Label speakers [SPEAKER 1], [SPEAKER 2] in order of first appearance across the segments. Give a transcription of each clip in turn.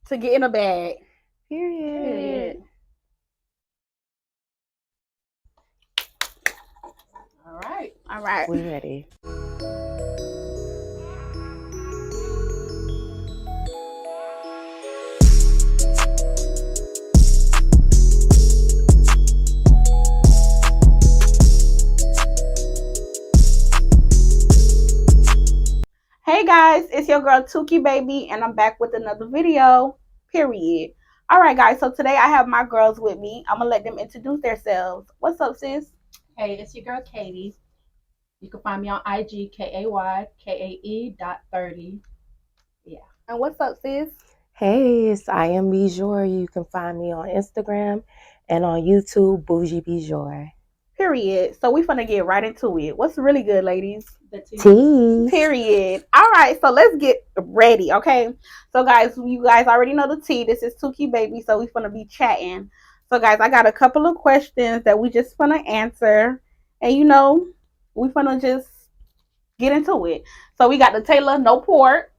[SPEAKER 1] to get in a bag.
[SPEAKER 2] Period.
[SPEAKER 1] All right.
[SPEAKER 2] We ready.
[SPEAKER 1] Hey guys, it's your girl TOOKIIE baby, and I'm back with another video. Period. All right, guys. So today I have my girls with me. I'm gonna let them introduce themselves. What's up, sis?
[SPEAKER 3] Hey, it's your girl Katie. You can find me on IG KAYKAE.30. Yeah.
[SPEAKER 1] And what's up, sis?
[SPEAKER 2] Hey, it's I am Bijor. You can find me on Instagram and on YouTube, Bougie Bijor.
[SPEAKER 1] Period. So we finna get right into it. What's really good, ladies?
[SPEAKER 3] The tea.
[SPEAKER 2] Tea.
[SPEAKER 1] Period. All right, so let's get ready, okay? So guys, you guys already know the tea. This is TOOKIIE baby, so we finna be chatting. So guys, I got a couple of questions that we just finna answer, and we finna just get into it. So we got the Taylor no port,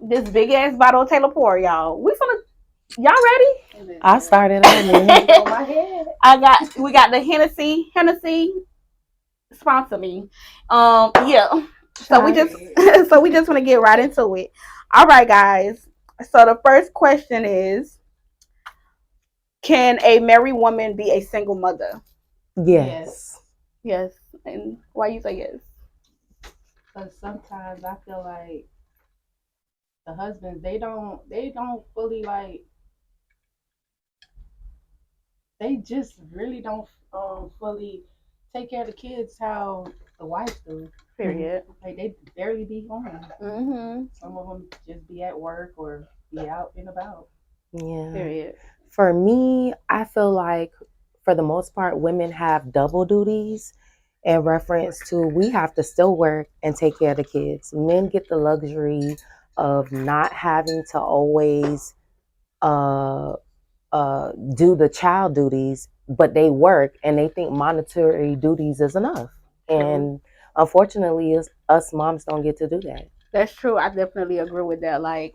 [SPEAKER 1] this big ass bottle of Taylor port, y'all. Y'all ready?
[SPEAKER 2] I started early.
[SPEAKER 3] On my head.
[SPEAKER 1] We got the Hennessy sponsor me. Yeah. So we just want to get right into it. All right, guys. So the first question is, can a married woman be a single mother?
[SPEAKER 2] Yes.
[SPEAKER 1] Yes. And why you say yes?
[SPEAKER 3] Because sometimes I feel like the husbands they don't fully they just really don't fully take care of the kids how the wives do.
[SPEAKER 1] Period.
[SPEAKER 3] Like they barely be home.
[SPEAKER 1] Mm-hmm.
[SPEAKER 3] Some of them just be at work or be out and about.
[SPEAKER 2] Yeah.
[SPEAKER 1] Period.
[SPEAKER 2] For me, I feel like for the most part, women have double duties in reference to we have to still work and take care of the kids. Men get the luxury of not having to always do the child duties, but they work and they think monetary duties is enough. And unfortunately, us moms don't get to do that.
[SPEAKER 1] That's true. I definitely agree with that. Like,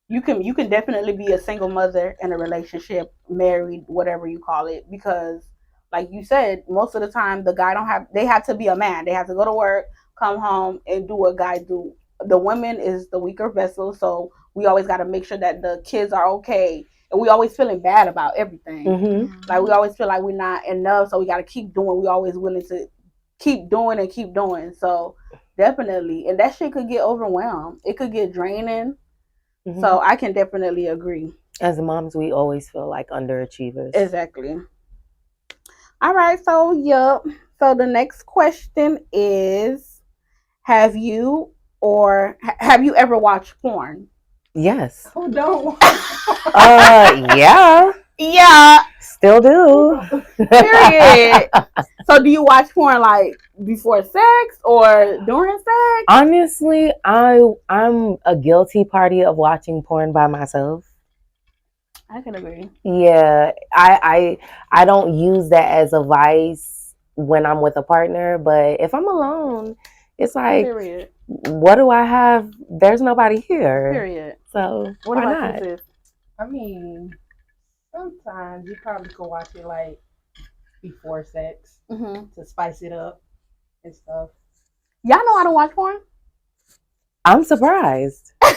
[SPEAKER 1] you can definitely be a single mother in a relationship, married, whatever you call it, because like you said, most of the time the guy they have to be a man. They have to go to work, come home, and do what guys do. The woman is the weaker vessel, so we always got to make sure that the kids are okay, and we always feeling bad about everything.
[SPEAKER 2] Mm-hmm.
[SPEAKER 1] Like we always feel like we're not enough, so we got to keep doing. We always willing to keep doing and keep doing. So definitely, and that shit could get overwhelmed. It could get draining.
[SPEAKER 2] Mm-hmm.
[SPEAKER 1] So I can definitely agree.
[SPEAKER 2] As moms, we always feel like underachievers.
[SPEAKER 1] Exactly. All right. So, yep. So the next question is, have you ever watched porn?
[SPEAKER 2] Yes.
[SPEAKER 3] Who don't?
[SPEAKER 2] Yeah.
[SPEAKER 1] Yeah.
[SPEAKER 2] Still do.
[SPEAKER 1] Period. So do you watch porn like before sex or during sex?
[SPEAKER 2] Honestly, I'm a guilty party of watching porn by myself.
[SPEAKER 1] I can agree.
[SPEAKER 2] Yeah, I don't use that as a vice when I'm with a partner, but if I'm alone, it's like,
[SPEAKER 1] Period.
[SPEAKER 2] What do I have? There's nobody here.
[SPEAKER 1] Period.
[SPEAKER 2] So
[SPEAKER 1] What
[SPEAKER 2] why
[SPEAKER 1] about
[SPEAKER 2] not?
[SPEAKER 1] you, sis?
[SPEAKER 3] I mean, sometimes you probably could watch it like before sex to spice it up and stuff.
[SPEAKER 1] Y'all know I don't watch porn.
[SPEAKER 2] I'm surprised.
[SPEAKER 1] I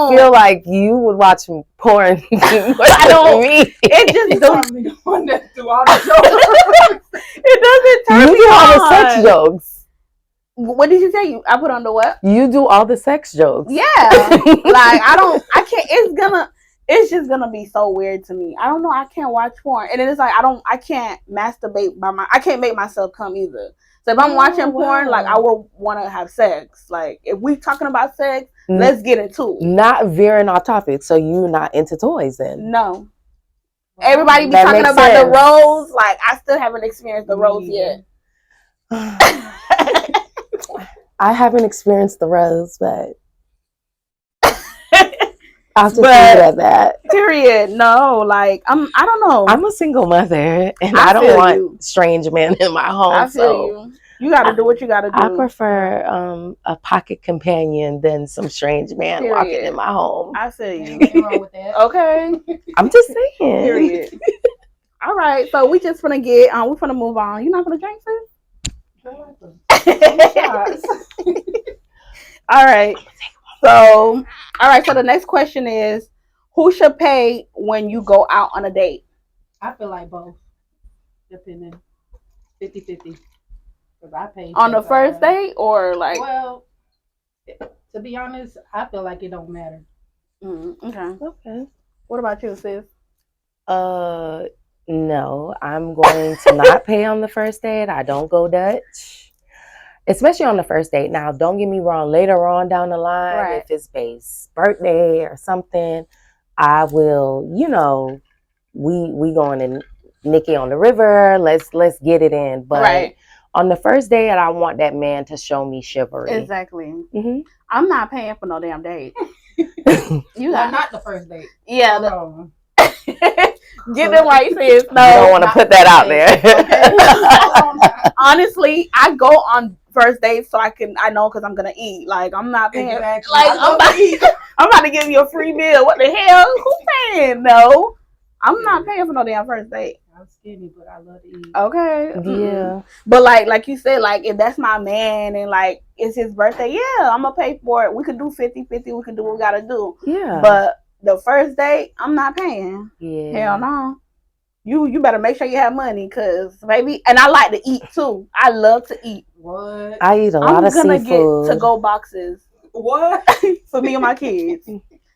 [SPEAKER 2] would feel like you would watch porn. I don't.
[SPEAKER 1] It just
[SPEAKER 3] probably the one that do all the jokes.
[SPEAKER 1] It doesn't turn
[SPEAKER 2] You
[SPEAKER 1] me
[SPEAKER 2] do
[SPEAKER 1] on.
[SPEAKER 2] all the sex jokes.
[SPEAKER 1] What did you say? I put on the what?
[SPEAKER 2] You do all the sex jokes.
[SPEAKER 1] Yeah. Like I can't. It's just gonna be so weird to me. I don't know. I can't watch porn, and then it's like I can't masturbate I can't make myself come either. So if I'm watching porn, like I will want to have sex. Like if we talking about sex, let's get into it.
[SPEAKER 2] Not veering off topic. So you're not into toys then?
[SPEAKER 1] No. Everybody be talking about the rose. Like I still haven't experienced the rose yet.
[SPEAKER 2] I haven't experienced the rose, but I'll just leave it at that.
[SPEAKER 1] Period. No, like I don't know.
[SPEAKER 2] I'm a single mother, and I don't want strange men in my home.
[SPEAKER 1] I feel you. You got to do what you got to do.
[SPEAKER 2] I prefer a pocket companion than some strange man walking in my home.
[SPEAKER 1] I see you.
[SPEAKER 3] Nothing wrong with that.
[SPEAKER 1] Okay.
[SPEAKER 2] I'm just saying.
[SPEAKER 1] Period. All right, so we just finna get we're finna move on. You not gonna drink, sis? All right. So the next question is, who should pay when you go out on a date?
[SPEAKER 3] I feel like both. Depending. 50-50. Because I pay
[SPEAKER 1] On the first date or like?
[SPEAKER 3] Well, to be honest, I feel like it don't matter.
[SPEAKER 1] Okay. What about you, sis?
[SPEAKER 2] No, I'm going to not pay on the first date. I don't go Dutch, especially on the first date. Now, don't get me wrong. Later on down the line, if it's Bae's birthday or something, I will. We going to Nikki on the river. Let's get it in. But on the first date, I want that man to show me chivalry.
[SPEAKER 1] Exactly. Mm-hmm. I'm not paying for no damn date.
[SPEAKER 3] Not the first date.
[SPEAKER 1] Yeah. Get them right, sis. No,
[SPEAKER 2] you don't want to put that out there.
[SPEAKER 1] Okay. Honestly, I go on first dates so I know because I'm gonna eat. Like I'm not paying.
[SPEAKER 3] Exactly.
[SPEAKER 1] Like I'm about to give you a free meal. What the hell? Who's paying? No, I'm not paying for no damn first date.
[SPEAKER 3] I'm skinny, but I love to eat.
[SPEAKER 1] Okay.
[SPEAKER 2] Yeah.
[SPEAKER 1] But like you said, like if that's my man and like it's his birthday, yeah, I'm gonna pay for it. We could do 50-50. We can do what we gotta do.
[SPEAKER 2] Yeah.
[SPEAKER 1] But the first date, I'm not paying.
[SPEAKER 2] Yeah.
[SPEAKER 1] Hell no. You better make sure you have money, cause baby, and I like to eat too. I love to eat.
[SPEAKER 3] What?
[SPEAKER 2] I eat a lot of seafood. I'm gonna
[SPEAKER 1] get to-go boxes.
[SPEAKER 3] What?
[SPEAKER 1] For me and my kids.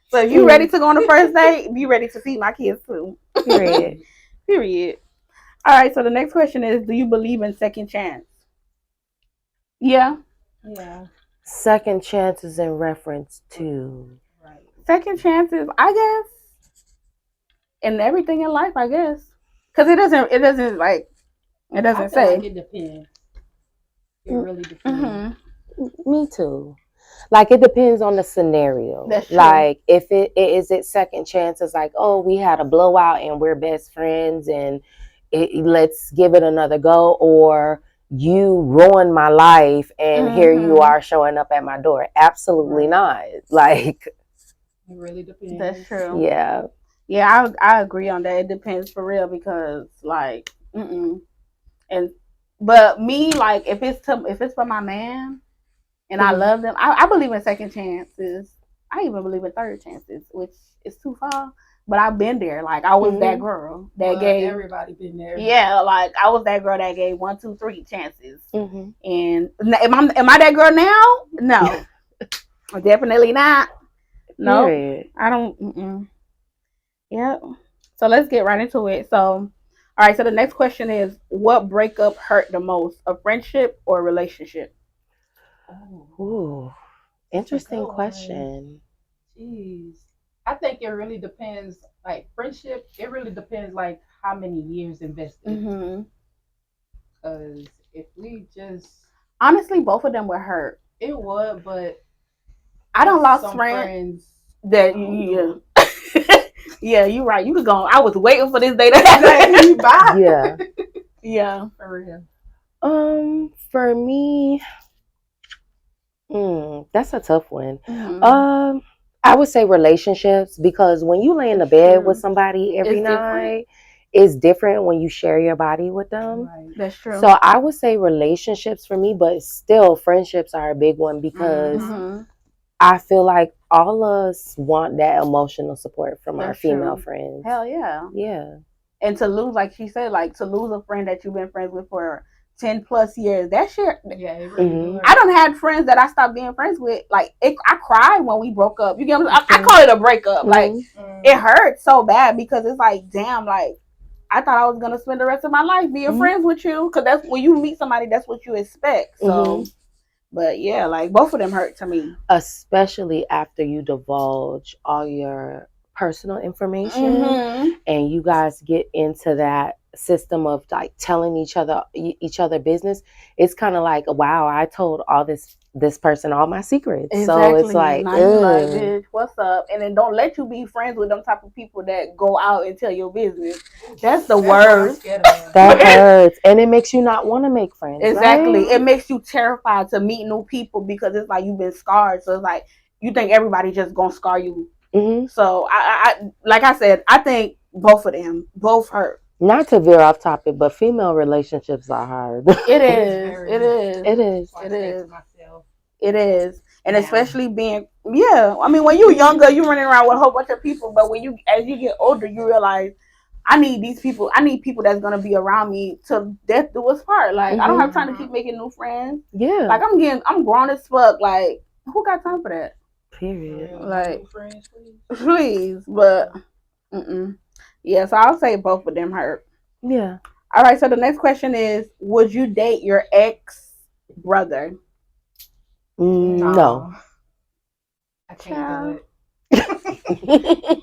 [SPEAKER 1] So if you ready to go on the first date, be ready to feed my kids too.
[SPEAKER 2] Period.
[SPEAKER 1] Period. All right. So the next question is: do you believe in second chance? Yeah.
[SPEAKER 3] Yeah.
[SPEAKER 2] Second chances in reference to.
[SPEAKER 1] Second chances, I guess, in everything in life, I guess, because it doesn't say.
[SPEAKER 3] Like it depends. It really depends.
[SPEAKER 2] Mm-hmm. Me too. Like it depends on the scenario.
[SPEAKER 1] That's true.
[SPEAKER 2] Like if it second chances, like we had a blowout and we're best friends and let's give it another go, or you ruined my life and here you are showing up at my door. Absolutely not. Like.
[SPEAKER 3] It really depends.
[SPEAKER 1] That's true.
[SPEAKER 2] Yeah.
[SPEAKER 1] Yeah, I agree on that. It depends for real because like, but me, like if it's for my man and I love them, I believe in second chances. I even believe in third chances, which is too far. But I've been there. Like I was that girl that gave.
[SPEAKER 3] Everybody been there.
[SPEAKER 1] Yeah, like I was that girl that gave 1, 2, 3 chances. And am I that girl now? No, definitely not. No, I don't. Yeah. So let's get right into it. So, all right. So the next question is, what breakup hurt the most, a friendship or a relationship?
[SPEAKER 2] Ooh, interesting question.
[SPEAKER 3] Jeez, I think it really depends. Like friendship, it really depends. Like how many years invested. Because if we just
[SPEAKER 1] honestly, both of them would hurt.
[SPEAKER 3] It would, but.
[SPEAKER 1] I don't lost friends that yeah, you're right. You could go. I was waiting for this day to happen.
[SPEAKER 2] Yeah.
[SPEAKER 1] Yeah.
[SPEAKER 3] For real.
[SPEAKER 2] For me, that's a tough one. I would say relationships, because when you lay in the bed with somebody every night, it's different when you share your body with them.
[SPEAKER 3] Right.
[SPEAKER 1] That's true.
[SPEAKER 2] So I would say relationships for me, but still friendships are a big one because I feel like all of us want that emotional support from our female friends.
[SPEAKER 1] Hell yeah.
[SPEAKER 2] Yeah.
[SPEAKER 1] And to lose, like she said, like to lose a friend that you've been friends with for 10 plus years, that shit.
[SPEAKER 3] Yeah, it really
[SPEAKER 1] I don't have friends that I stopped being friends with. Like I cried when we broke up. You get what I call it a breakup. Like it hurt so bad because it's like, damn, like I thought I was gonna spend the rest of my life being friends with you, because that's when you meet somebody, that's what you expect. So. But yeah, like both of them hurt to me.
[SPEAKER 2] Especially after you divulge all your personal information and you guys get into that system of like telling each other business, it's kind of like, wow, I told all this person all my secrets.
[SPEAKER 1] Exactly.
[SPEAKER 2] So it's like,
[SPEAKER 1] now you like, bitch, what's up? And then don't let you be friends with them type of people that go out and tell your business. That's the worst.
[SPEAKER 2] That hurts, and it makes you not want to make friends.
[SPEAKER 1] Exactly.
[SPEAKER 2] Right?
[SPEAKER 1] It makes you terrified to meet new people because it's like you've been scarred. So it's like you think everybody just gonna scar you. Mm-hmm. So I like I said, I think both of them both hurt.
[SPEAKER 2] Not to veer off topic, but female relationships are hard.
[SPEAKER 1] It is. It is.
[SPEAKER 2] It is.
[SPEAKER 1] It is. It is. And especially being, I mean, when you're younger, you're running around with a whole bunch of people. But as you get older, you realize I need these people. I need people that's gonna be around me till death do us part. Like I don't have time to keep making new friends. Yeah. Like I'm grown as fuck. Like who got time for that?
[SPEAKER 2] Period.
[SPEAKER 1] Like please, but yeah. So I'll say both of them hurt. Yeah. All right. So the next question is: would you date your ex brother?
[SPEAKER 2] No.
[SPEAKER 3] I can't do
[SPEAKER 1] it.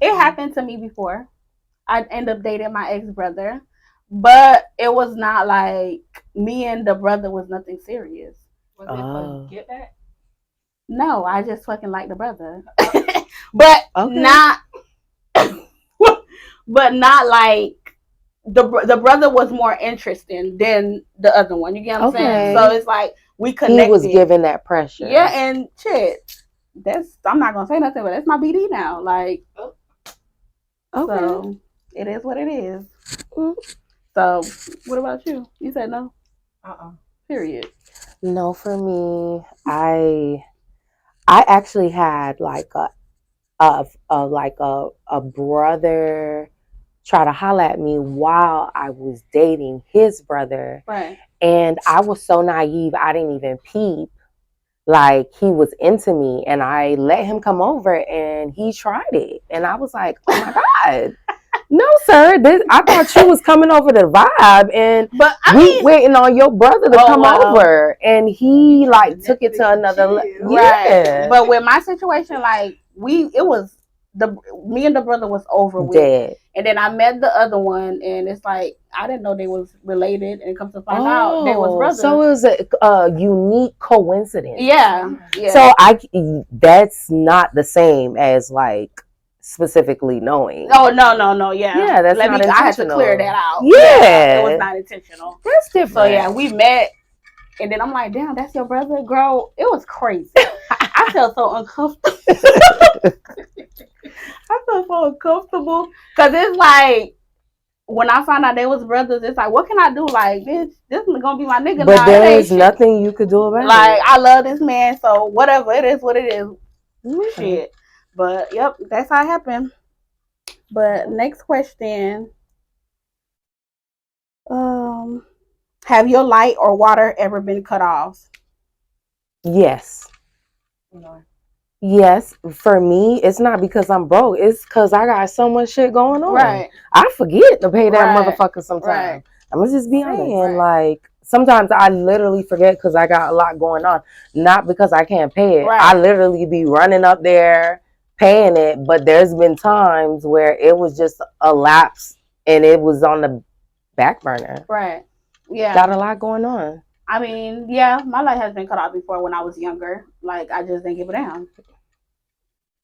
[SPEAKER 1] It happened to me before. I'd end up dating my ex brother, but it was not like me and the brother was nothing serious.
[SPEAKER 3] Was it for get back?
[SPEAKER 1] No, I just fucking like the brother, but not. But not like the brother was more interesting than the other one. You get what I'm saying? So it's like we connected.
[SPEAKER 2] He was given that pressure.
[SPEAKER 1] Yeah, and shit. I'm not gonna say nothing, but that's my BD now. Like, so it is what it is. So, what about you? You said no. Period.
[SPEAKER 2] No, for me, I actually had like a brother try to holler at me while I was dating his brother.
[SPEAKER 1] Right.
[SPEAKER 2] And I was so naive, I didn't even peep like he was into me, and I let him come over and he tried it. And I was like, oh my God. No, sir. I thought you was coming over to vibe, and we waiting on your brother to come over, and he like took it to another level.
[SPEAKER 1] Right. But with my situation, like it was me and the brother was over with, and then I met the other one, and it's like I didn't know they was related, and come to find out they was brothers.
[SPEAKER 2] So it was a unique coincidence.
[SPEAKER 1] Yeah.
[SPEAKER 2] So that's not the same as like specifically knowing.
[SPEAKER 1] Oh no, yeah.
[SPEAKER 2] Yeah, that's not intentional.
[SPEAKER 1] I had to clear that out.
[SPEAKER 2] Yeah,
[SPEAKER 1] it was not intentional.
[SPEAKER 2] That's different.
[SPEAKER 1] So yeah, we met, and then I'm like, damn, that's your brother, girl. It was crazy. I felt so uncomfortable. I felt so uncomfortable because it's like when I found out they was brothers, it's like, what can I do? Like this is gonna be my nigga.
[SPEAKER 2] But there's nothing you could do about it.
[SPEAKER 1] Like I love this man, so whatever it is, what it is. Yeah. Shit. But yep, that's how it happened. But next question. Have your light or water ever been cut off?
[SPEAKER 2] Yes.
[SPEAKER 3] No.
[SPEAKER 2] Yes, for me, it's not because I'm broke. It's because I got so much shit going on.
[SPEAKER 1] Right.
[SPEAKER 2] I forget to pay that motherfucker sometimes. Right. I'm gonna just be honest. Like sometimes I literally forget because I got a lot going on. Not because I can't pay it. Right. I literally be running up there paying it. But there's been times where it was just a lapse and it was on the back burner.
[SPEAKER 1] Right. Yeah.
[SPEAKER 2] Got a lot going on.
[SPEAKER 1] I mean, yeah, my light has been cut off before when I was younger. Like, I just didn't give a damn.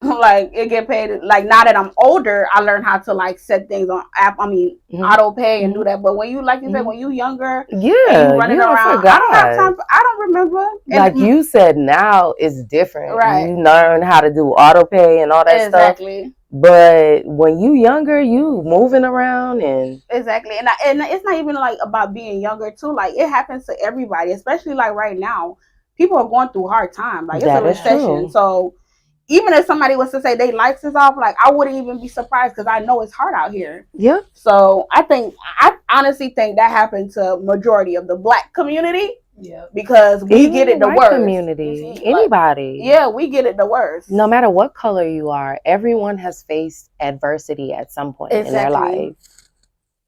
[SPEAKER 1] Like, it get paid. Like, now that I'm older, I learned how to, like, set things on auto pay and do that. But when you, like you said, when you younger,
[SPEAKER 2] yeah,
[SPEAKER 1] you running around, I don't have time. I don't remember.
[SPEAKER 2] Like you said, now it's different. Right. You learn how to do auto pay and all that stuff. Exactly. But when you younger, you moving around and
[SPEAKER 1] exactly, and it's not even like about being younger too. Like it happens to everybody, especially like right now, people are going through hard times. Like it's a recession, so even if somebody was to say they lights is off, like I wouldn't even be surprised because I know it's hard out here. Yeah. So I honestly think that happened to majority of the Black community. Yeah, because we get it the worst.
[SPEAKER 2] Community, anybody.
[SPEAKER 1] Yeah, we get it the worst.
[SPEAKER 2] No matter what color you are, everyone has faced adversity at some point in their life.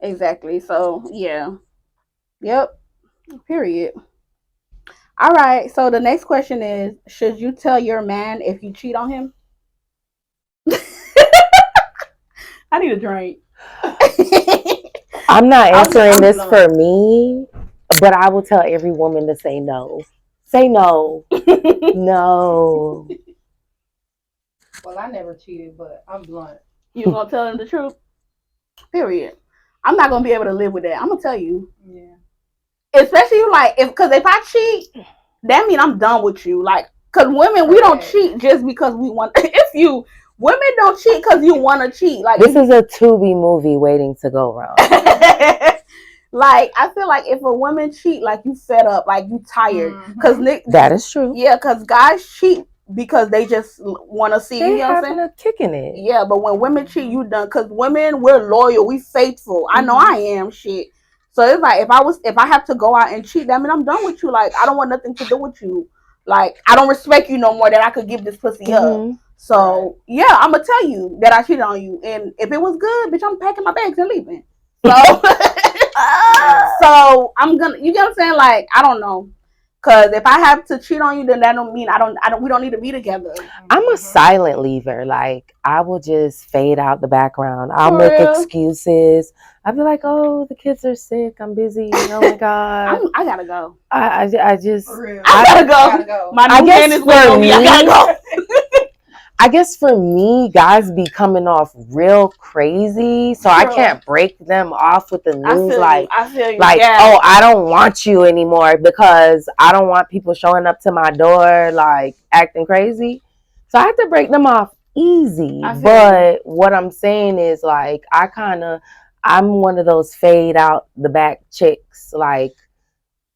[SPEAKER 1] Exactly. So yeah, yep. Period. All right. So the next question is: should you tell your man if you cheat on him? I need a drink.
[SPEAKER 2] I'm not answering
[SPEAKER 1] I'm
[SPEAKER 2] this
[SPEAKER 1] blunt.
[SPEAKER 2] for me, but I will tell every woman to say no. Say no. No.
[SPEAKER 3] Well, I never cheated, but I'm blunt.
[SPEAKER 1] You gonna tell them the truth? Period. I'm not gonna be able to live with that. I'm gonna tell you.
[SPEAKER 3] Yeah.
[SPEAKER 1] Especially like because if I cheat, that means I'm done with you. Like, cause women we don't cheat just because we want. If you women don't cheat because you want to cheat. Like
[SPEAKER 2] this is a Tubi movie waiting to go wrong.
[SPEAKER 1] Like I feel like if a woman cheat, like you fed up, like you tired, because
[SPEAKER 2] that is true.
[SPEAKER 1] Yeah, because guys cheat because they just want to see.
[SPEAKER 2] They
[SPEAKER 1] you know what I'm
[SPEAKER 2] having
[SPEAKER 1] saying?
[SPEAKER 2] a kick in it.
[SPEAKER 1] Yeah, but when women cheat, you done. Because women, we're loyal, we faithful. I know I am. Shit. So it's like if I have to go out and cheat, that mean I'm done with you. Like I don't want nothing to do with you. Like I don't respect you no more. That I could give this pussy up. So yeah, I'm gonna tell you that I cheated on you, and if it was good, bitch, I'm packing my bags and leaving. So, so I'm gonna, you get what I'm saying? Like I don't know, cause if I have to cheat on you, then that don't mean I don't. We don't need to be together.
[SPEAKER 2] I'm a silent leaver. Like I will just fade out the background. I'll
[SPEAKER 1] For
[SPEAKER 2] make
[SPEAKER 1] real?
[SPEAKER 2] excuses. I'll be like, "Oh, the kids are sick. I'm busy. Oh my god,
[SPEAKER 1] I gotta go.
[SPEAKER 2] I just
[SPEAKER 3] For real.
[SPEAKER 1] I gotta go. My
[SPEAKER 2] I
[SPEAKER 1] new
[SPEAKER 2] guess
[SPEAKER 1] man is waiting on me. I gotta go.
[SPEAKER 2] I guess for me, guys be coming off real crazy, so I can't break them off with the news like,
[SPEAKER 1] yeah.
[SPEAKER 2] oh, I don't want you anymore because I don't want people showing up to my door like acting crazy. So I have to break them off easy. But what I'm saying is like I'm one of those fade out the back chicks. Like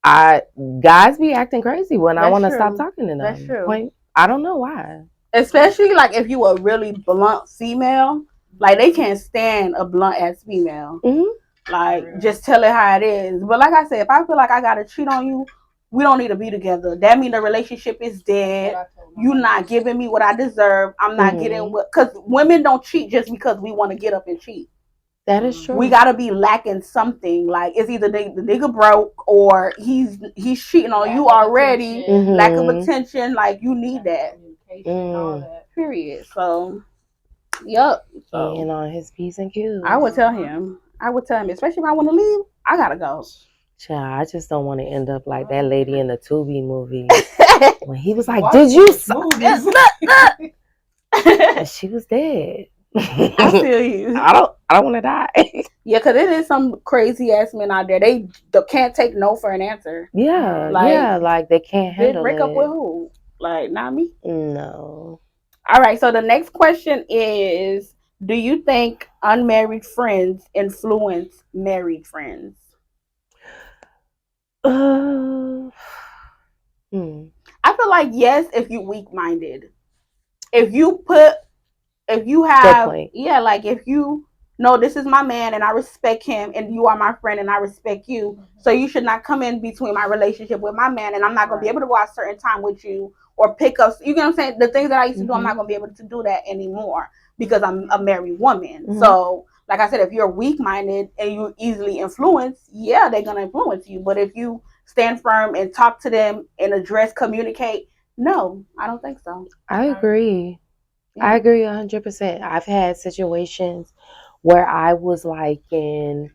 [SPEAKER 2] guys be acting crazy when I want to stop talking to them.
[SPEAKER 1] That's true.
[SPEAKER 2] I don't know why.
[SPEAKER 1] Especially like if you a really blunt female, like they can't stand a blunt ass female. Like just tell it how it is. But like I said, if I feel like I gotta cheat on you, we don't need to be together. That means the relationship is dead. You not giving me what I deserve. I'm not getting what, because women don't cheat just because we want to get up and cheat.
[SPEAKER 2] That is true.
[SPEAKER 1] We gotta be lacking something. Like it's either the nigga broke or he's cheating on you already. Lack of attention. Like you need that.
[SPEAKER 3] All that.
[SPEAKER 1] Period. So, yup. So,
[SPEAKER 2] and on his P's and Q's.
[SPEAKER 1] I would tell him. Especially if I want to leave, I gotta go.
[SPEAKER 2] Child, I just don't want to end up like that lady in the Tubi movie when he was like, "Did you?" And she was dead.
[SPEAKER 1] I feel you.
[SPEAKER 2] I don't want to die.
[SPEAKER 1] Yeah, because it is some crazy ass men out there. They can't take no for an answer.
[SPEAKER 2] Yeah, like they can't handle it.
[SPEAKER 1] Break up with who? Like not me.
[SPEAKER 2] No.
[SPEAKER 1] All right. So the next question is: do you think unmarried friends influence married friends? I feel like yes, if you weak minded. If you have like if you know this is my man and I respect him and you are my friend and I respect you, so you should not come in between my relationship with my man, and I'm not gonna be able to go out a certain time with you or pick up, you know what I'm saying, the things that I used to do, I'm not gonna be able to do that anymore because I'm a married woman. So like I said, if you're weak minded and you easily influence, yeah, they're gonna influence you. But if you stand firm and talk to them and address, communicate, no, I don't think so.
[SPEAKER 2] I agree. I agree 100%. I've had situations where I was like in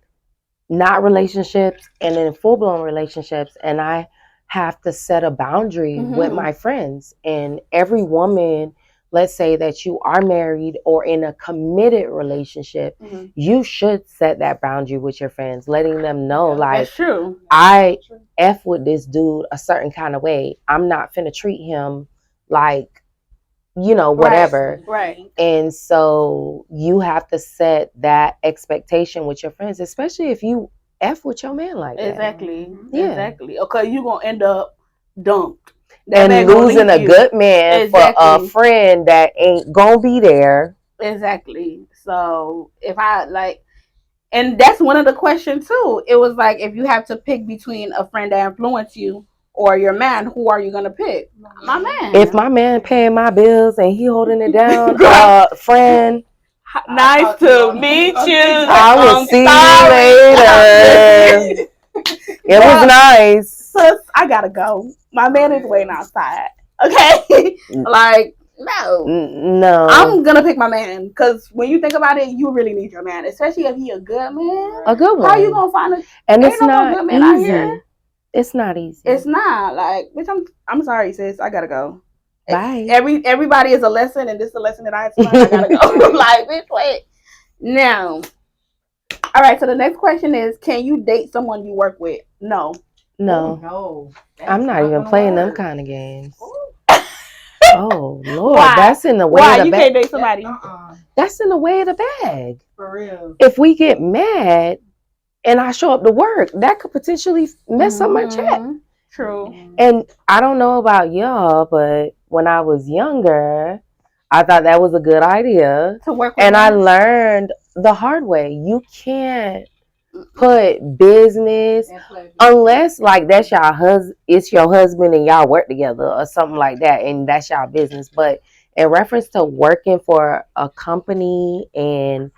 [SPEAKER 2] not relationships and in full-blown relationships, and I have to set a boundary with my friends. And every woman, let's say that you are married or in a committed relationship, you should set that boundary with your friends, letting them know like,
[SPEAKER 1] that's true.
[SPEAKER 2] I F with this dude a certain kind of way. I'm not finna treat him like, you know, whatever.
[SPEAKER 1] Right.
[SPEAKER 2] And so you have to set that expectation with your friends, especially if you F with your man like that.
[SPEAKER 1] Exactly. Okay, you're going to end up dumped.
[SPEAKER 2] And losing a good man for a friend that ain't going to be there.
[SPEAKER 1] Exactly. So if I like, and that's one of the questions too. It was like, if you have to pick between a friend that influenced you or your man, who are you gonna pick? My man.
[SPEAKER 2] If my man paying my bills and he holding it down, friend.
[SPEAKER 1] Nice to meet you.
[SPEAKER 2] I will see you later. It was nice.
[SPEAKER 1] Sis, I gotta go. My man is waiting outside. Okay, like No.
[SPEAKER 2] No.
[SPEAKER 1] I'm gonna pick my man because when you think about it, you really need your man, especially if he a good man.
[SPEAKER 2] A good one.
[SPEAKER 1] How you gonna find a?
[SPEAKER 2] And
[SPEAKER 1] ain't
[SPEAKER 2] it's
[SPEAKER 1] no more
[SPEAKER 2] not
[SPEAKER 1] good men out here.
[SPEAKER 2] easy. It's not easy.
[SPEAKER 1] It's not like, bitch. I'm sorry, sis. I gotta go.
[SPEAKER 2] Bye.
[SPEAKER 1] Everybody is a lesson, and this is a lesson that I have to learn. I gotta go. Like, bitch, wait. Now, all right. So the next question is: can you date someone you work with? No.
[SPEAKER 2] No.
[SPEAKER 3] No.
[SPEAKER 2] I'm not even playing them kind of games. Oh Lord,
[SPEAKER 1] Why?
[SPEAKER 2] that's in the way
[SPEAKER 1] Why
[SPEAKER 2] of the
[SPEAKER 1] you
[SPEAKER 2] bag.
[SPEAKER 1] can't date somebody?
[SPEAKER 2] That's in the way of the bag.
[SPEAKER 3] For real.
[SPEAKER 2] If we get mad and I show up to work, that could potentially mess up my check.
[SPEAKER 1] True.
[SPEAKER 2] And I don't know about y'all, but when I was younger, I thought that was a good idea
[SPEAKER 1] To work with
[SPEAKER 2] and I
[SPEAKER 1] men?
[SPEAKER 2] learned the hard way. You can't put business
[SPEAKER 3] And pleasure.
[SPEAKER 2] unless like that's your husband, it's your husband and y'all work together or something like that, and that's y'all business. But in reference to working for a company and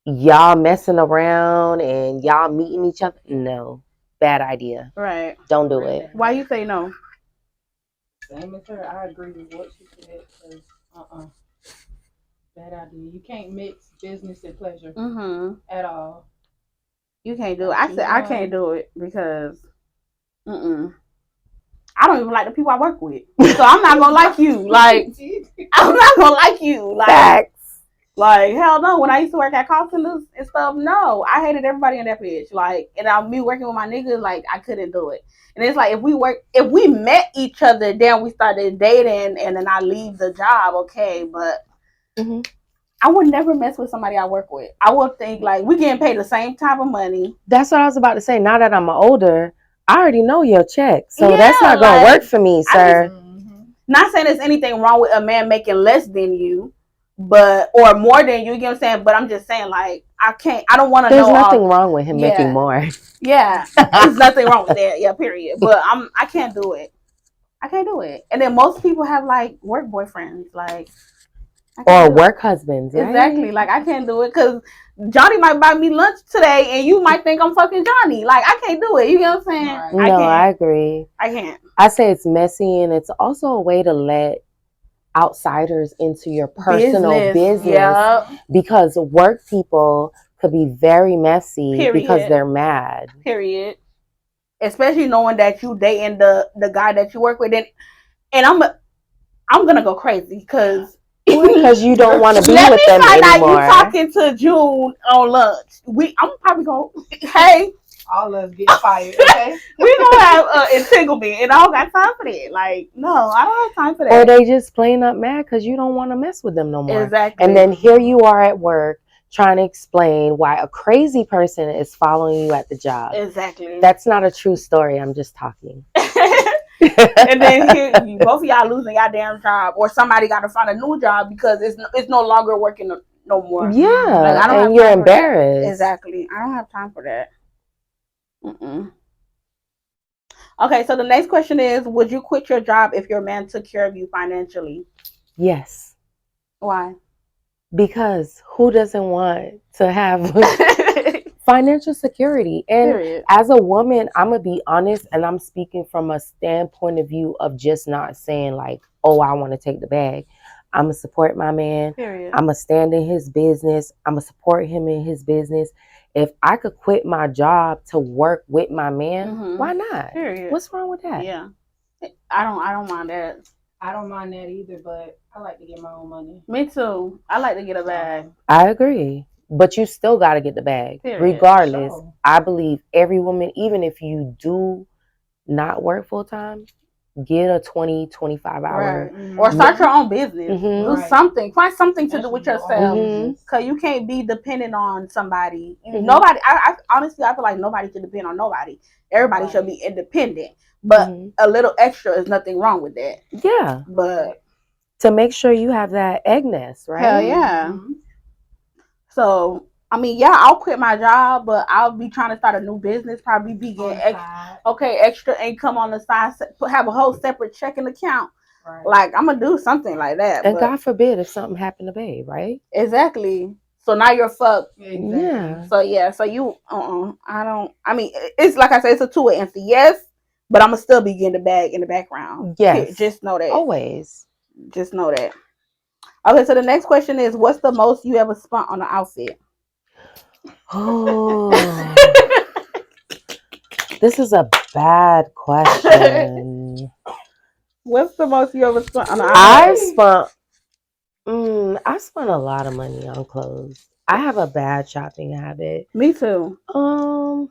[SPEAKER 2] y'all messing around and y'all meeting each other, no, bad idea.
[SPEAKER 1] Right.
[SPEAKER 2] Don't do it.
[SPEAKER 1] Why you say no?
[SPEAKER 3] Same as her. I agree with what she said. Cause bad idea. You can't mix business and pleasure at all.
[SPEAKER 1] You can't do it. I said I can't do it because, I don't even like the people I work with, so I'm not gonna like you. Like, I'm not gonna like you. Like,
[SPEAKER 2] Facts.
[SPEAKER 1] Like, hell no. When I used to work at call centers and stuff, no, I hated everybody in that bitch. Like, and me working with my niggas, like, I couldn't do it. And it's like, if we met each other, then we started dating, and then I leave the job, okay, but I would never mess with somebody I work with. I would think, like, we getting paid the same type of money.
[SPEAKER 2] That's what I was about to say. Now that I'm older, I already know your check, so that's not gonna work for me, sir.
[SPEAKER 1] Not saying there's anything wrong with a man making less than you, or more than you, you know what I'm saying? But I'm just saying, like, I don't want to know.
[SPEAKER 2] There's nothing wrong with him making more.
[SPEAKER 1] Yeah, there's nothing wrong with that. Yeah, period. But I can't do it. I can't do it. And then most people have like work boyfriends, like,
[SPEAKER 2] or work husbands. Right?
[SPEAKER 1] Exactly. Like, I can't do it because Johnny might buy me lunch today, and you might think I'm fucking Johnny. Like, I can't do it. You know what I'm saying?
[SPEAKER 3] Right.
[SPEAKER 1] I can't.
[SPEAKER 2] I agree.
[SPEAKER 1] I can't.
[SPEAKER 2] I say it's messy, and it's also a way to let outsiders into your personal business because work people could be very messy because they're mad.
[SPEAKER 1] Period. Especially knowing that you dating the guy that you work with, and I'm gonna go crazy because
[SPEAKER 2] you don't want to be with them anymore. Let me find out
[SPEAKER 1] you talking to June on lunch. I'm probably gonna hey.
[SPEAKER 3] All of us get fired, okay?
[SPEAKER 1] We gonna have entanglement, and I don't got time for that. Like, no, I don't have time for that.
[SPEAKER 2] Or they just plain up mad because you don't want to mess with them no more.
[SPEAKER 1] Exactly.
[SPEAKER 2] And then here you are at work trying to explain why a crazy person is following you at the job.
[SPEAKER 1] Exactly.
[SPEAKER 2] That's not a true story. I'm just talking.
[SPEAKER 1] And then here, both of y'all losing your damn job, or somebody got to find a new job because it's no longer working no more.
[SPEAKER 2] Yeah,
[SPEAKER 1] like,
[SPEAKER 2] and you're embarrassed.
[SPEAKER 1] Exactly. I don't have time for that. Okay, so the next question is: would you quit your job if your man took care of you financially?
[SPEAKER 2] Yes.
[SPEAKER 1] Why?
[SPEAKER 2] Because who doesn't want to have financial security? And
[SPEAKER 1] Period.
[SPEAKER 2] As a woman, I'm going to be honest, and I'm speaking from a standpoint of view of just not saying like, oh, I want to take the bag. I'm going to support my man.
[SPEAKER 1] Period.
[SPEAKER 2] I'm going to stand in his business. I'm going to support him in his business. If I could quit my job to work with my man, why not?
[SPEAKER 1] Period.
[SPEAKER 2] What's wrong with that?
[SPEAKER 1] Yeah. I don't mind that.
[SPEAKER 3] I don't mind that either, but I like to get my own money.
[SPEAKER 1] Me too. I like to get a bag.
[SPEAKER 2] I agree. But you still got to get the bag.
[SPEAKER 1] Period.
[SPEAKER 2] Regardless, I believe every woman, even if you do not work full time, get a 20, 25 hour.
[SPEAKER 1] Right. Or start your own business. Do something. Find something to do with yourself. Because you can't be dependent on somebody. Nobody, I honestly, I feel like nobody should depend on nobody. Everybody should be independent. But a little extra is nothing wrong with that.
[SPEAKER 2] Yeah.
[SPEAKER 1] But
[SPEAKER 2] to make sure you have that egg nest, right?
[SPEAKER 1] Hell yeah. So, I mean, yeah, I'll quit my job, but I'll be trying to start a new business, probably be getting extra income on the side, have a whole separate checking account. Right. Like, I'm going to do something like that.
[SPEAKER 2] And God forbid if something happened to babe, right?
[SPEAKER 1] Exactly. So now you're fucked.
[SPEAKER 2] Exactly.
[SPEAKER 1] Yeah. So you, it's like I said, it's a two-way answer. Yes, but I'm going to still be getting the bag in the background.
[SPEAKER 2] Yes.
[SPEAKER 1] Just know that.
[SPEAKER 2] Always.
[SPEAKER 1] Just know that. Okay, so the next question is, what's the most you ever spent on an outfit?
[SPEAKER 2] Oh, this is a bad question.
[SPEAKER 1] What's the most you ever spent on an
[SPEAKER 2] I've
[SPEAKER 1] outfit?
[SPEAKER 2] spent a lot of money on clothes. I have a bad shopping habit.
[SPEAKER 1] Me too.
[SPEAKER 2] On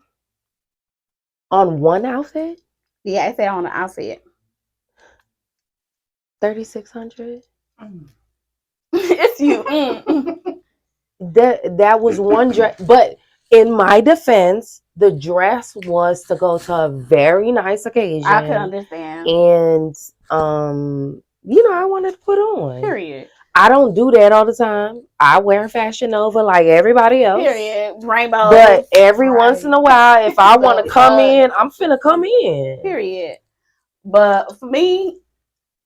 [SPEAKER 2] one outfit,
[SPEAKER 1] Yeah, I say on an outfit.
[SPEAKER 2] 3,600.
[SPEAKER 1] It's you. Mm.
[SPEAKER 2] That was one dress, but in my defense, the dress was to go to a very nice
[SPEAKER 1] I can
[SPEAKER 2] occasion,
[SPEAKER 1] understand.
[SPEAKER 2] and I wanted to put on.
[SPEAKER 1] Period.
[SPEAKER 2] I don't do that all the time. I wear Fashion Nova like everybody else.
[SPEAKER 1] Period. Rainbows.
[SPEAKER 2] But every
[SPEAKER 3] Right.
[SPEAKER 2] once in a while, if I want to
[SPEAKER 1] The
[SPEAKER 2] come
[SPEAKER 1] fuck?
[SPEAKER 2] in, I'm finna come in.
[SPEAKER 1] Period. But for me,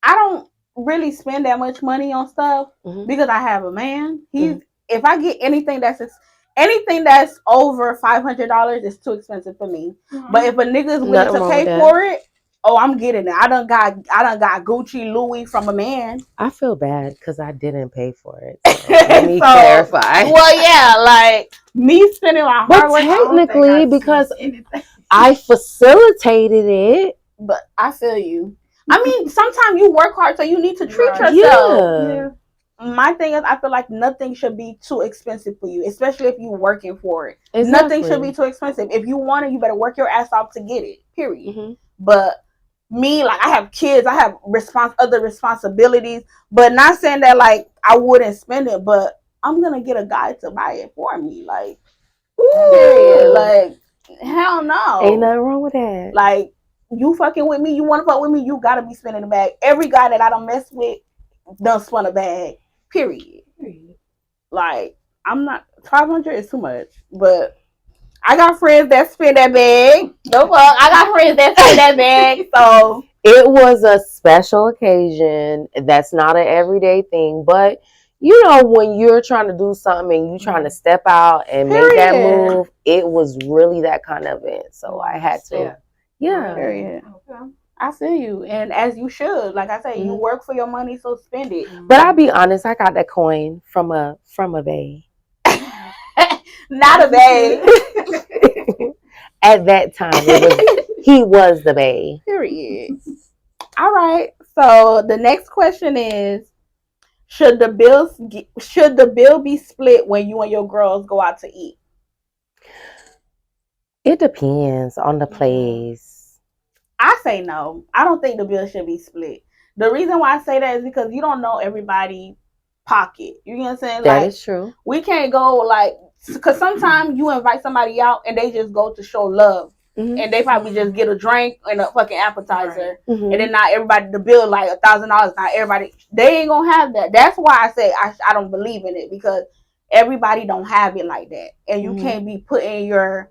[SPEAKER 1] I don't really spend that much money on stuff
[SPEAKER 2] Mhm.
[SPEAKER 1] because I have a man. If I get anything that's over $500, it's too expensive for me. But if a nigga is willing
[SPEAKER 2] Nothing
[SPEAKER 1] to
[SPEAKER 2] wrong
[SPEAKER 1] pay
[SPEAKER 2] with that.
[SPEAKER 1] for it, oh, I'm getting it. I done got Gucci, Louis from a man.
[SPEAKER 2] I feel bad because I didn't pay for it. So let me
[SPEAKER 1] So,
[SPEAKER 2] clarify.
[SPEAKER 1] Well, yeah, like me spending my
[SPEAKER 2] But
[SPEAKER 1] hard work.
[SPEAKER 2] technically, because I facilitated it.
[SPEAKER 1] But I feel you. I mean, sometimes you work hard, so you need to treat
[SPEAKER 3] Right.
[SPEAKER 1] yourself.
[SPEAKER 2] Yeah.
[SPEAKER 1] My thing is, I feel like nothing should be too expensive for you, especially if you're working for it.
[SPEAKER 2] Exactly.
[SPEAKER 1] Nothing should be too expensive. If you want it, you better work your ass off to get it. Period.
[SPEAKER 2] Mhm.
[SPEAKER 1] But me, like, I have kids, I have other responsibilities. But not saying that like I wouldn't spend it, but I'm gonna get a guy to buy it for me. Like, period. Like, hell no.
[SPEAKER 2] Ain't nothing wrong with that.
[SPEAKER 1] Like, you fucking with me, you want to fuck with me, you gotta be spending a bag. Every guy that I don't mess with done spun a bag. Period. Like, I'm not 500 is too much, but I got friends that spend that bag. No fuck, I got friends that spend that bag. So
[SPEAKER 2] it was a special occasion. That's not an everyday thing, but when you're trying to do something and you're trying to step out and make that move, it was really that kind of event. So I had to, yeah.
[SPEAKER 1] Period. Okay. I feel you, and as you should. Like I say, you work for your money, so spend it.
[SPEAKER 2] But I'll be honest, I got that coin from a bae.
[SPEAKER 1] Not a bae.
[SPEAKER 2] At that time, he was the bae.
[SPEAKER 1] Period. All right. So the next question is: should the bill be split when you and your girls go out to eat?
[SPEAKER 2] It depends on the place.
[SPEAKER 1] I say no. I don't think the bill should be split. The reason why I say that is because you don't know everybody's pocket. You know what I'm saying?
[SPEAKER 2] That is true.
[SPEAKER 1] We can't go because sometimes you invite somebody out and they just go to show love. Mm-hmm. And they probably just get a drink and a fucking appetizer. Right. Mm-hmm. And then not everybody, the bill like $1,000. Not everybody, they ain't gonna have that. That's why I say I don't believe in it, because everybody don't have it like that. And you can't be putting your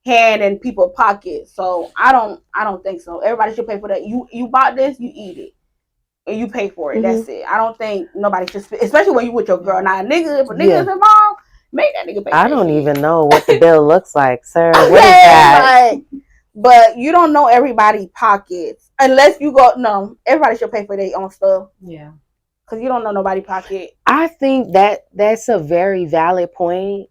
[SPEAKER 1] hand in people's pockets. So I don't think so. Everybody should pay for that. You bought this, you eat it. And you pay for it. That's it. I don't think nobody should, especially when you with your girl. Now, if a nigga's involved, make that nigga pay.
[SPEAKER 2] I don't even know what the bill looks like, sir. What is that?
[SPEAKER 1] But you don't know everybody's pockets unless you go. No, everybody should pay for their own stuff. Yeah, because you don't know nobody's pocket.
[SPEAKER 2] I think that's a very valid point.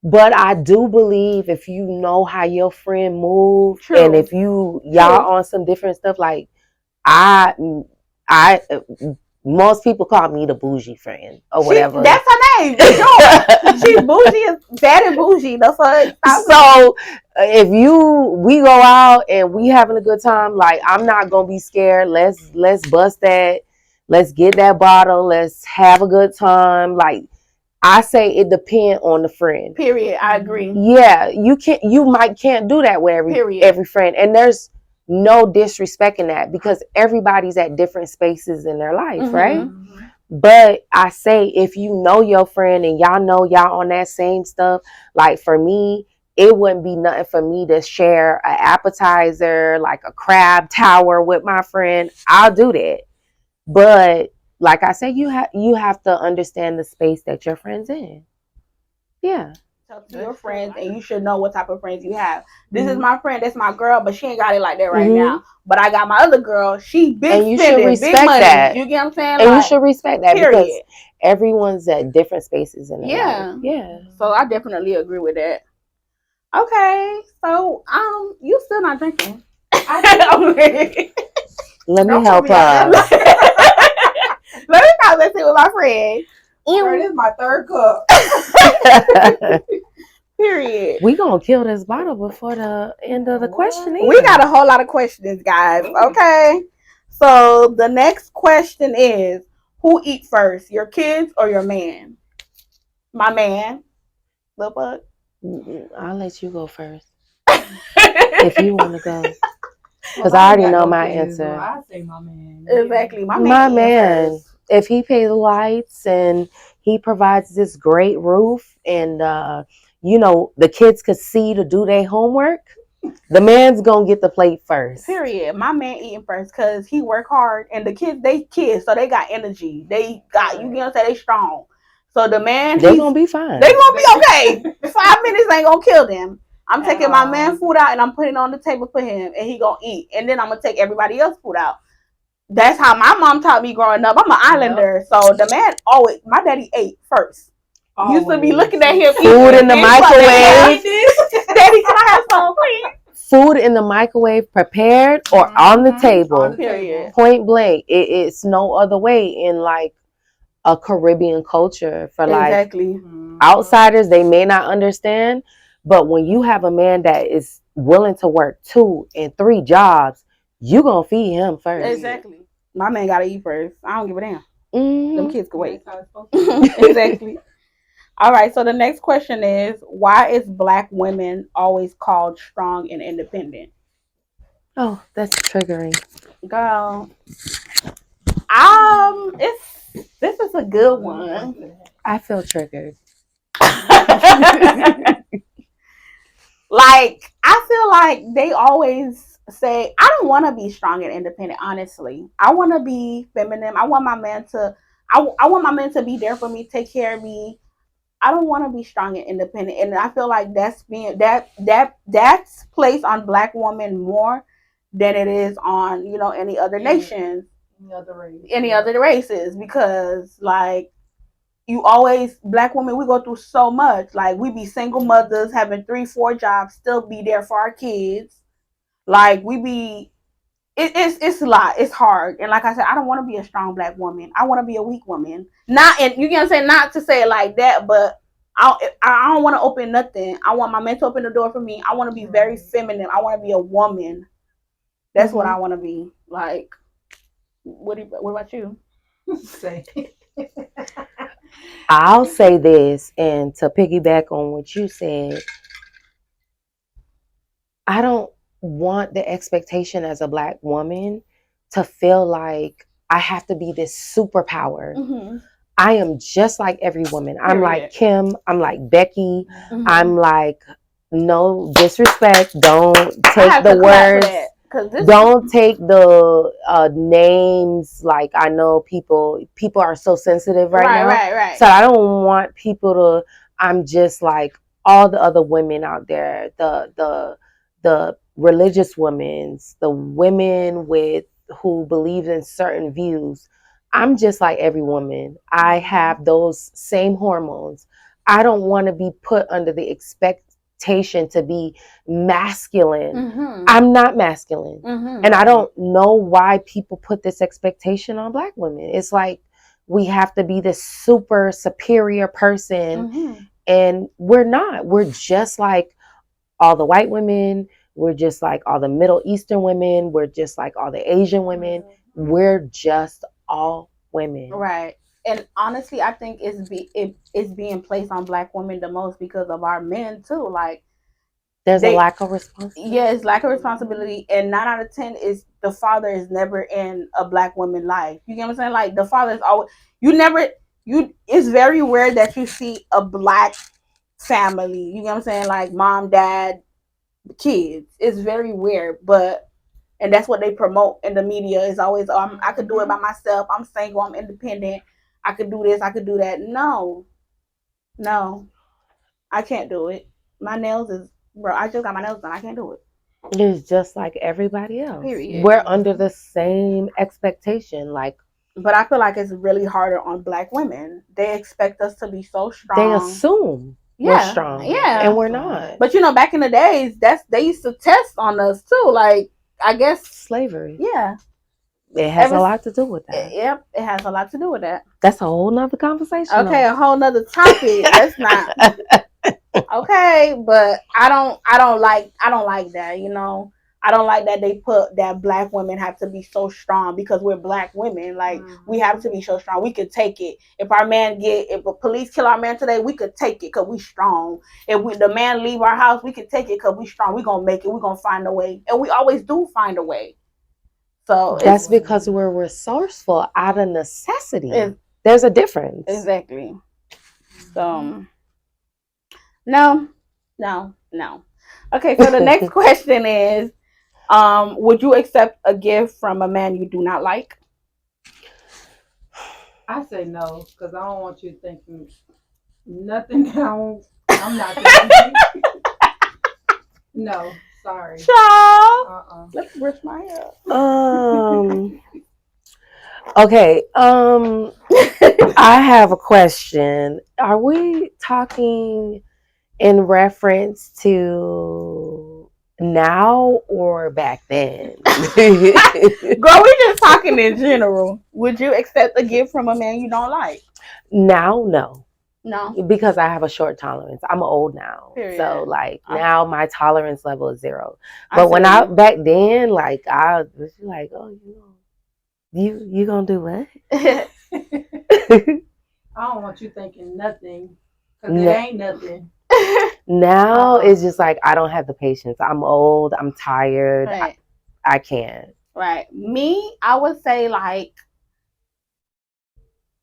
[SPEAKER 2] But I do believe if you know how your friend moves, and if y'all on some different stuff, like I most people call me the bougie friend or whatever.
[SPEAKER 1] That's her name. Sure. She's bougie, bad and bougie. The fuck.
[SPEAKER 2] So if we go out and we having a good time, like, I'm not gonna be scared. Let's bust that. Let's get that bottle. Let's have a good time. Like, I say it depends on the friend.
[SPEAKER 1] Period. I agree.
[SPEAKER 2] Yeah, you might can't do that with every friend, and there's no disrespect in that, because everybody's at different spaces in their life, right? Mm-hmm. But I say, if you know your friend and y'all know y'all on that same stuff, like for me, it wouldn't be nothing for me to share an appetizer, like a crab tower with my friend. I'll do that. But like I said, you have to understand the space that your friend's in. Yeah.
[SPEAKER 1] talk to your friends, and you should know what type of friends you have. This is my friend, that's my girl, but she ain't got it like that right now. But I got my other girl, she big
[SPEAKER 2] and you
[SPEAKER 1] spending,
[SPEAKER 2] should respect
[SPEAKER 1] big money.
[SPEAKER 2] that.
[SPEAKER 1] You get what I'm saying?
[SPEAKER 2] And
[SPEAKER 1] like,
[SPEAKER 2] you should respect that
[SPEAKER 1] period.
[SPEAKER 2] because everyone's at different spaces in their life. Yeah.
[SPEAKER 1] So I definitely agree with that. Okay, so you still not drinking?
[SPEAKER 2] Let me help her.
[SPEAKER 1] Let me talk this with my friend.
[SPEAKER 3] Girl, this is my third cup.
[SPEAKER 1] Period.
[SPEAKER 2] We gonna kill this bottle before the end of the questioning.
[SPEAKER 1] We got a whole lot of questions, guys. Okay. So the next question is, who eat first, your kids or your man? My man. The fuck?
[SPEAKER 2] I'll let you go first. If you want to go. Because I already know my answer.
[SPEAKER 3] I say my man.
[SPEAKER 1] Exactly. My
[SPEAKER 2] man.
[SPEAKER 1] First.
[SPEAKER 2] If he pays the lights and he provides this great roof and, the kids could see to do their homework, the man's going to get the plate first.
[SPEAKER 1] Period. My man eating first because he work hard and the kids, they kids, so they got energy. They got, you know, they strong. So the man,
[SPEAKER 2] they're going to be fine.
[SPEAKER 1] They're going to be okay. 5 minutes ain't going to kill them. I'm taking my man food out and I'm putting it on the table for him and he going to eat. And then I'm going to take everybody else food out. That's how my mom taught me growing up. I'm an islander. So the man always, my daddy ate first. Always. Used to be looking at him.
[SPEAKER 2] Food in the microwave.
[SPEAKER 1] Daddy, can I have some, please?
[SPEAKER 2] Food in the microwave prepared or on the table.
[SPEAKER 1] On the table.
[SPEAKER 2] Point blank. It's no other way in like a Caribbean culture for like outsiders. They may not understand. But when you have a man that is willing to work 2 and 3 jobs, you gonna feed him first.
[SPEAKER 1] Exactly. My man gotta eat first. I don't give a damn. Them kids can wait.
[SPEAKER 2] Exactly.
[SPEAKER 1] All right. So the next question is, why is Black women always called strong and independent?
[SPEAKER 2] Oh, that's triggering.
[SPEAKER 1] Girl. This is a good one.
[SPEAKER 2] I feel triggered.
[SPEAKER 1] Like, I feel like they always say, I don't want to be strong and independent, honestly. I want to be feminine. I want my man to be there for me, take care of me. I don't want to be strong and independent. And I feel like that's placed on Black women more than it is on, any other nations. Any other races, because like, you always, Black women, we go through so much. Like, we be single mothers having 3-4 jobs, still be there for our kids. Like, we be, it's a lot. It's hard. And like I said, I don't want to be a strong Black woman. I want to be a weak woman. Not, and you can say, not to say it like that, but I don't want to open nothing. I want my man to open the door for me. I want to be very feminine. I want to be a woman. That's what I want to be. Like, what about you?
[SPEAKER 3] Say.
[SPEAKER 2] I'll say this, and to piggyback on what you said, I don't want the expectation as a Black woman to feel like I have to be this superpower. Mm-hmm. I am just like every woman. I'm like Kim. I'm like Becky. Mm-hmm. I'm like, no disrespect. Don't take the words. Don't take the names. Like, I know people are so sensitive right now. Right. So I don't want people to. I'm just like all the other women out there. The religious women, the women who believe in certain views. I'm just like every woman. I have those same hormones. I don't want to be put under the expectation to be masculine. Mm-hmm. I'm not masculine. Mm-hmm. And I don't know why people put this expectation on Black women. It's like we have to be this super superior person. Mm-hmm. And we're not. We're just like all the white women. We're just like all the Middle Eastern women. We're just like all the Asian women. Mm-hmm. We're just all women.
[SPEAKER 1] Right. And honestly, I think it's being placed on Black women the most because of our men too. Like,
[SPEAKER 2] there's a lack of responsibility.
[SPEAKER 1] Yes, lack of responsibility. And 9 out of 10 is the father is never in a Black woman's life. You get what I'm saying? Like, the father is always, it's very rare that you see a Black family. You get what I'm saying? Like, mom, dad, kids. It's very weird, and that's what they promote in the media. Is always, I could do it by myself. I'm single. I'm independent. I could do this. I could do that. No. I can't do it. My nails is, bro. I just got my nails done. I can't do it.
[SPEAKER 2] It's just like everybody else.
[SPEAKER 1] Period.
[SPEAKER 2] We're under the same expectation. Like,
[SPEAKER 1] but I feel like it's really harder on Black women. They expect us to be so strong.
[SPEAKER 2] They assume we're strong.
[SPEAKER 1] Yeah.
[SPEAKER 2] And we're not.
[SPEAKER 1] But back in the days, they used to test on us too. Like, I guess
[SPEAKER 2] slavery.
[SPEAKER 1] Yeah.
[SPEAKER 2] It has a lot to do with that.
[SPEAKER 1] Yep, it has a lot to do with that.
[SPEAKER 2] That's a whole nother conversation.
[SPEAKER 1] Okay, a whole nother topic. Let's not. Okay, but I don't like that, I don't like that they put that Black women have to be so strong because we're Black women. Like, we have to be so strong. We could take it. If a police kill our man today, we could take it because we strong. If the man leave our house, we could take it because we strong. We gonna make it. We gonna find a way, and we always do find a way. So
[SPEAKER 2] that's because we're resourceful out of necessity. There's a difference.
[SPEAKER 1] Exactly. So no. Okay, so the next question is, would you accept a gift from a man you do not like?
[SPEAKER 3] I say no, because I don't want you thinking nothing down. I'm not thinking. No, sorry.
[SPEAKER 1] Child. Let's brush my hair.
[SPEAKER 2] Okay. I have a question. Are we talking in reference to now or back then?
[SPEAKER 1] Girl, we just talking in general. Would you accept a gift from a man you don't like?
[SPEAKER 2] Now, no.
[SPEAKER 1] No.
[SPEAKER 2] Because I have a short tolerance. I'm old now. Period. So like now my tolerance level is 0. But back then, like I was like, oh, you gonna do what?
[SPEAKER 3] I don't want you thinking nothing, because it ain't nothing.
[SPEAKER 2] Now it's just like I don't have the patience. I'm old. I'm tired.
[SPEAKER 1] Right.
[SPEAKER 2] I can't.
[SPEAKER 1] Right. Me, I would say like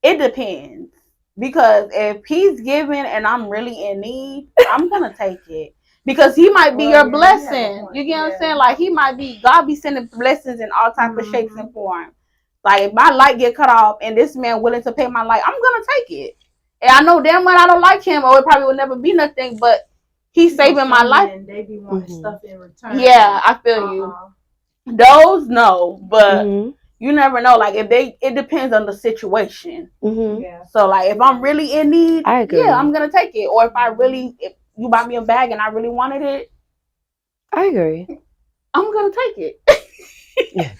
[SPEAKER 1] it depends. Because if he's giving and I'm really in need, I'm gonna take it. Because he might be your blessing. You get what I'm saying? Like, he might be, God be sending blessings in all types of shapes and forms. Like, if my light get cut off and this man willing to pay my light, I'm gonna take it. And I know damn well I don't like him, or it probably will never be nothing, but he's saving my life.
[SPEAKER 3] And they be wanting stuff in return.
[SPEAKER 1] Yeah, I feel you. Those, no, but you never know. Like, it depends on the situation.
[SPEAKER 3] Yeah.
[SPEAKER 1] So, like, if I'm really in need,
[SPEAKER 2] I agree.
[SPEAKER 1] Yeah, I'm gonna take it. Or if you buy me a bag and I really wanted it,
[SPEAKER 2] I agree.
[SPEAKER 1] I'm gonna take it.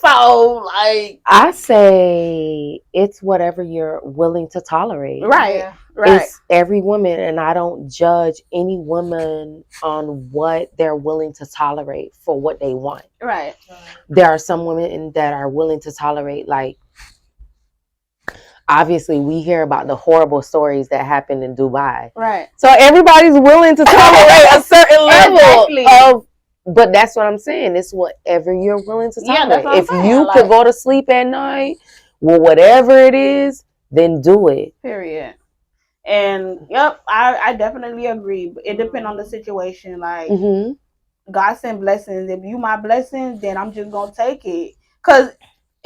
[SPEAKER 1] So, like,
[SPEAKER 2] I say it's whatever you're willing to tolerate.
[SPEAKER 1] Right.
[SPEAKER 3] Yeah.
[SPEAKER 1] Right.
[SPEAKER 2] It's every woman, and I don't judge any woman on what they're willing to tolerate for what they want.
[SPEAKER 1] Right.
[SPEAKER 2] There are some women that are willing to tolerate, like, obviously we hear about the horrible stories that happen in Dubai.
[SPEAKER 1] Right.
[SPEAKER 2] So everybody's willing to tolerate a certain level of, but that's what I'm saying. It's whatever you're willing to tolerate. If you could go to sleep at night, well, whatever it is, then do it.
[SPEAKER 1] Period. And yep, I definitely agree. But it depends on the situation. Like, God send blessings. If you my blessings, then I'm just gonna take it.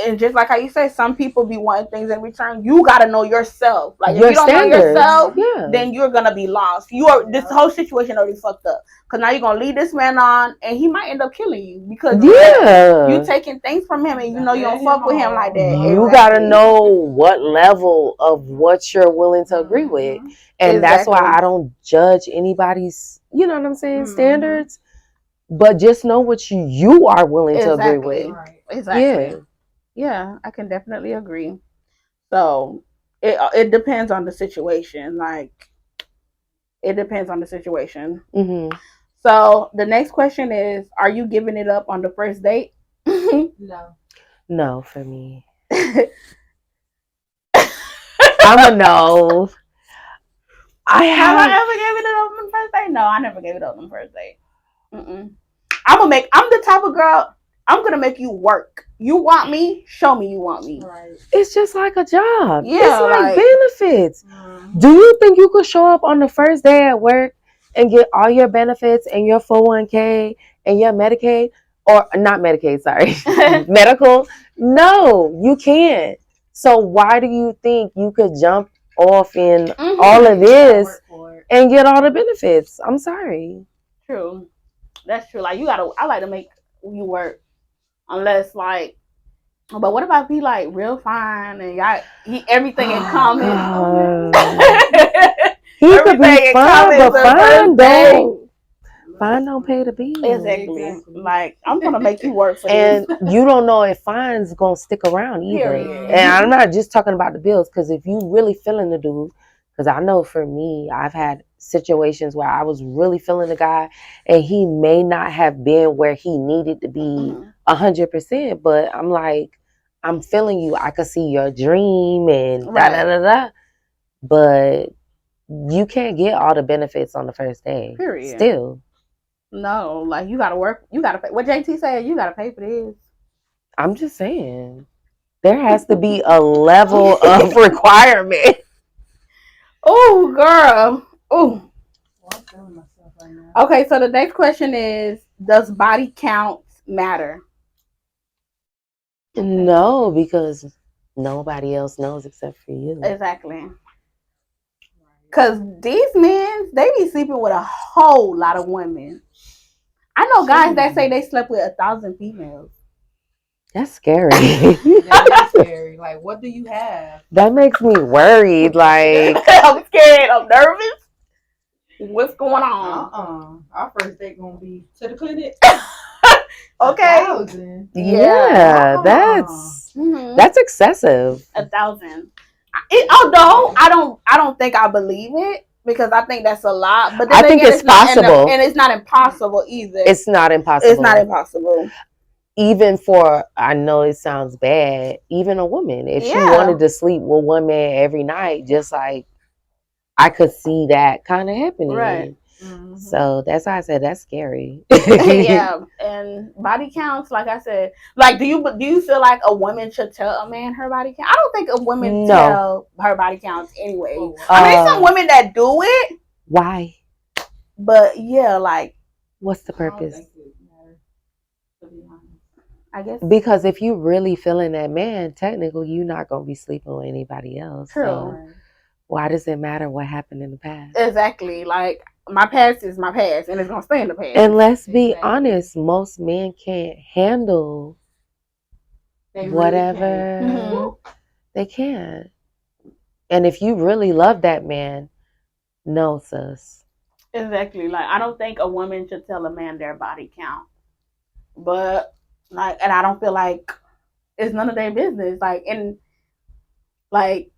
[SPEAKER 1] And just like how you say, some people be wanting things in return. You gotta know yourself. Like, if you don't know yourself, then you're gonna be lost. This whole situation already fucked up. Cause now you're gonna lead this man on, and he might end up killing you because you taking things from him, and you don't fuck with him like that.
[SPEAKER 2] You gotta know what level of what you're willing to agree with, and that's why I don't judge anybody's, you know what I'm saying, standards. But just know what you are willing to agree with.
[SPEAKER 3] Right.
[SPEAKER 1] Exactly. Yeah, I can definitely agree. So it depends on the situation. Like, it depends on the situation. So the next question is: are you giving it up on the first date?
[SPEAKER 2] No, for me. I'm a no.
[SPEAKER 1] Have I ever given it up on the first date? No, I never gave it up on the first date. I'm the type of girl, I'm gonna make you work. You want me? Show me you want me.
[SPEAKER 3] Right.
[SPEAKER 2] It's just like a job.
[SPEAKER 1] Yeah,
[SPEAKER 2] it's like benefits. Do you think you could show up on the first day at work and get all your benefits and your 401k and your Medicaid, or not Medicaid, sorry, medical? No, you can't. So why do you think you could jump off in all of this and get all the benefits. I'm sorry.
[SPEAKER 1] True. That's true. Like I like to make you work, unless like. But what about be like real fine and got everything in common?
[SPEAKER 2] He could be fine, but fine don't pay the bills.
[SPEAKER 1] Exactly. Like I'm gonna make you work for
[SPEAKER 2] and
[SPEAKER 1] this.
[SPEAKER 2] you don't know if fine's gonna stick around either.
[SPEAKER 1] Period.
[SPEAKER 2] And I'm not just talking about the bills, because if you really feeling the dude, because I know for me, I've had situations where I was really feeling the guy, and he may not have been where he needed to be 100%, but I'm like, I'm feeling you. I could see your dream and da da da da, but you can't get all the benefits on the first day.
[SPEAKER 1] Period.
[SPEAKER 2] Still.
[SPEAKER 1] No, like you gotta work. You gotta pay. What JT said, you gotta pay for this.
[SPEAKER 2] I'm just saying, there has to be a level of requirement.
[SPEAKER 1] Oh, girl. Oh. Okay, so the next question is: does body count matter?
[SPEAKER 2] No, because nobody else knows except for you.
[SPEAKER 1] Exactly. Because these men, they be sleeping with a whole lot of women. I know guys that say they slept with 1,000 females.
[SPEAKER 2] That's scary.
[SPEAKER 3] That is scary. Like, what do you have?
[SPEAKER 2] That makes me worried. Like,
[SPEAKER 1] I'm scared. I'm nervous. What's going on?
[SPEAKER 3] Our first date gonna be to the clinic.
[SPEAKER 1] Okay.
[SPEAKER 3] 1,000.
[SPEAKER 2] Yeah, that's excessive.
[SPEAKER 1] 1,000. Although I don't think I believe it, because I think that's a lot. But then
[SPEAKER 2] I think it's possible,
[SPEAKER 1] and it's not impossible either.
[SPEAKER 2] It's not impossible.
[SPEAKER 1] It's not impossible.
[SPEAKER 2] Even for, I know it sounds bad, even a woman, if she wanted to sleep with one man every night, just like, I could see that kind of happening.
[SPEAKER 1] Right.
[SPEAKER 2] Mm-hmm. So that's why I said that's scary.
[SPEAKER 1] Yeah, and body counts, like I said, like do you feel like a woman should tell a man her body count? I don't think a woman tell her body counts anyway. I mean, there's some women that do it.
[SPEAKER 2] Why?
[SPEAKER 1] But yeah, like,
[SPEAKER 2] what's the purpose?
[SPEAKER 1] I guess
[SPEAKER 2] because if you really feeling that man, technically you're not gonna be sleeping with anybody else.
[SPEAKER 1] True.
[SPEAKER 2] So why does it matter what happened in the past?
[SPEAKER 1] Exactly. Like, my past is my past, and it's gonna stay in the past.
[SPEAKER 2] And let's be honest, most men can't handle whatever.
[SPEAKER 1] Really
[SPEAKER 2] they can't. And if you really love that man, no, sis.
[SPEAKER 1] Exactly. Like, I don't think a woman should tell a man their body count, but like, and I don't feel like it's none of their business. Like, and like,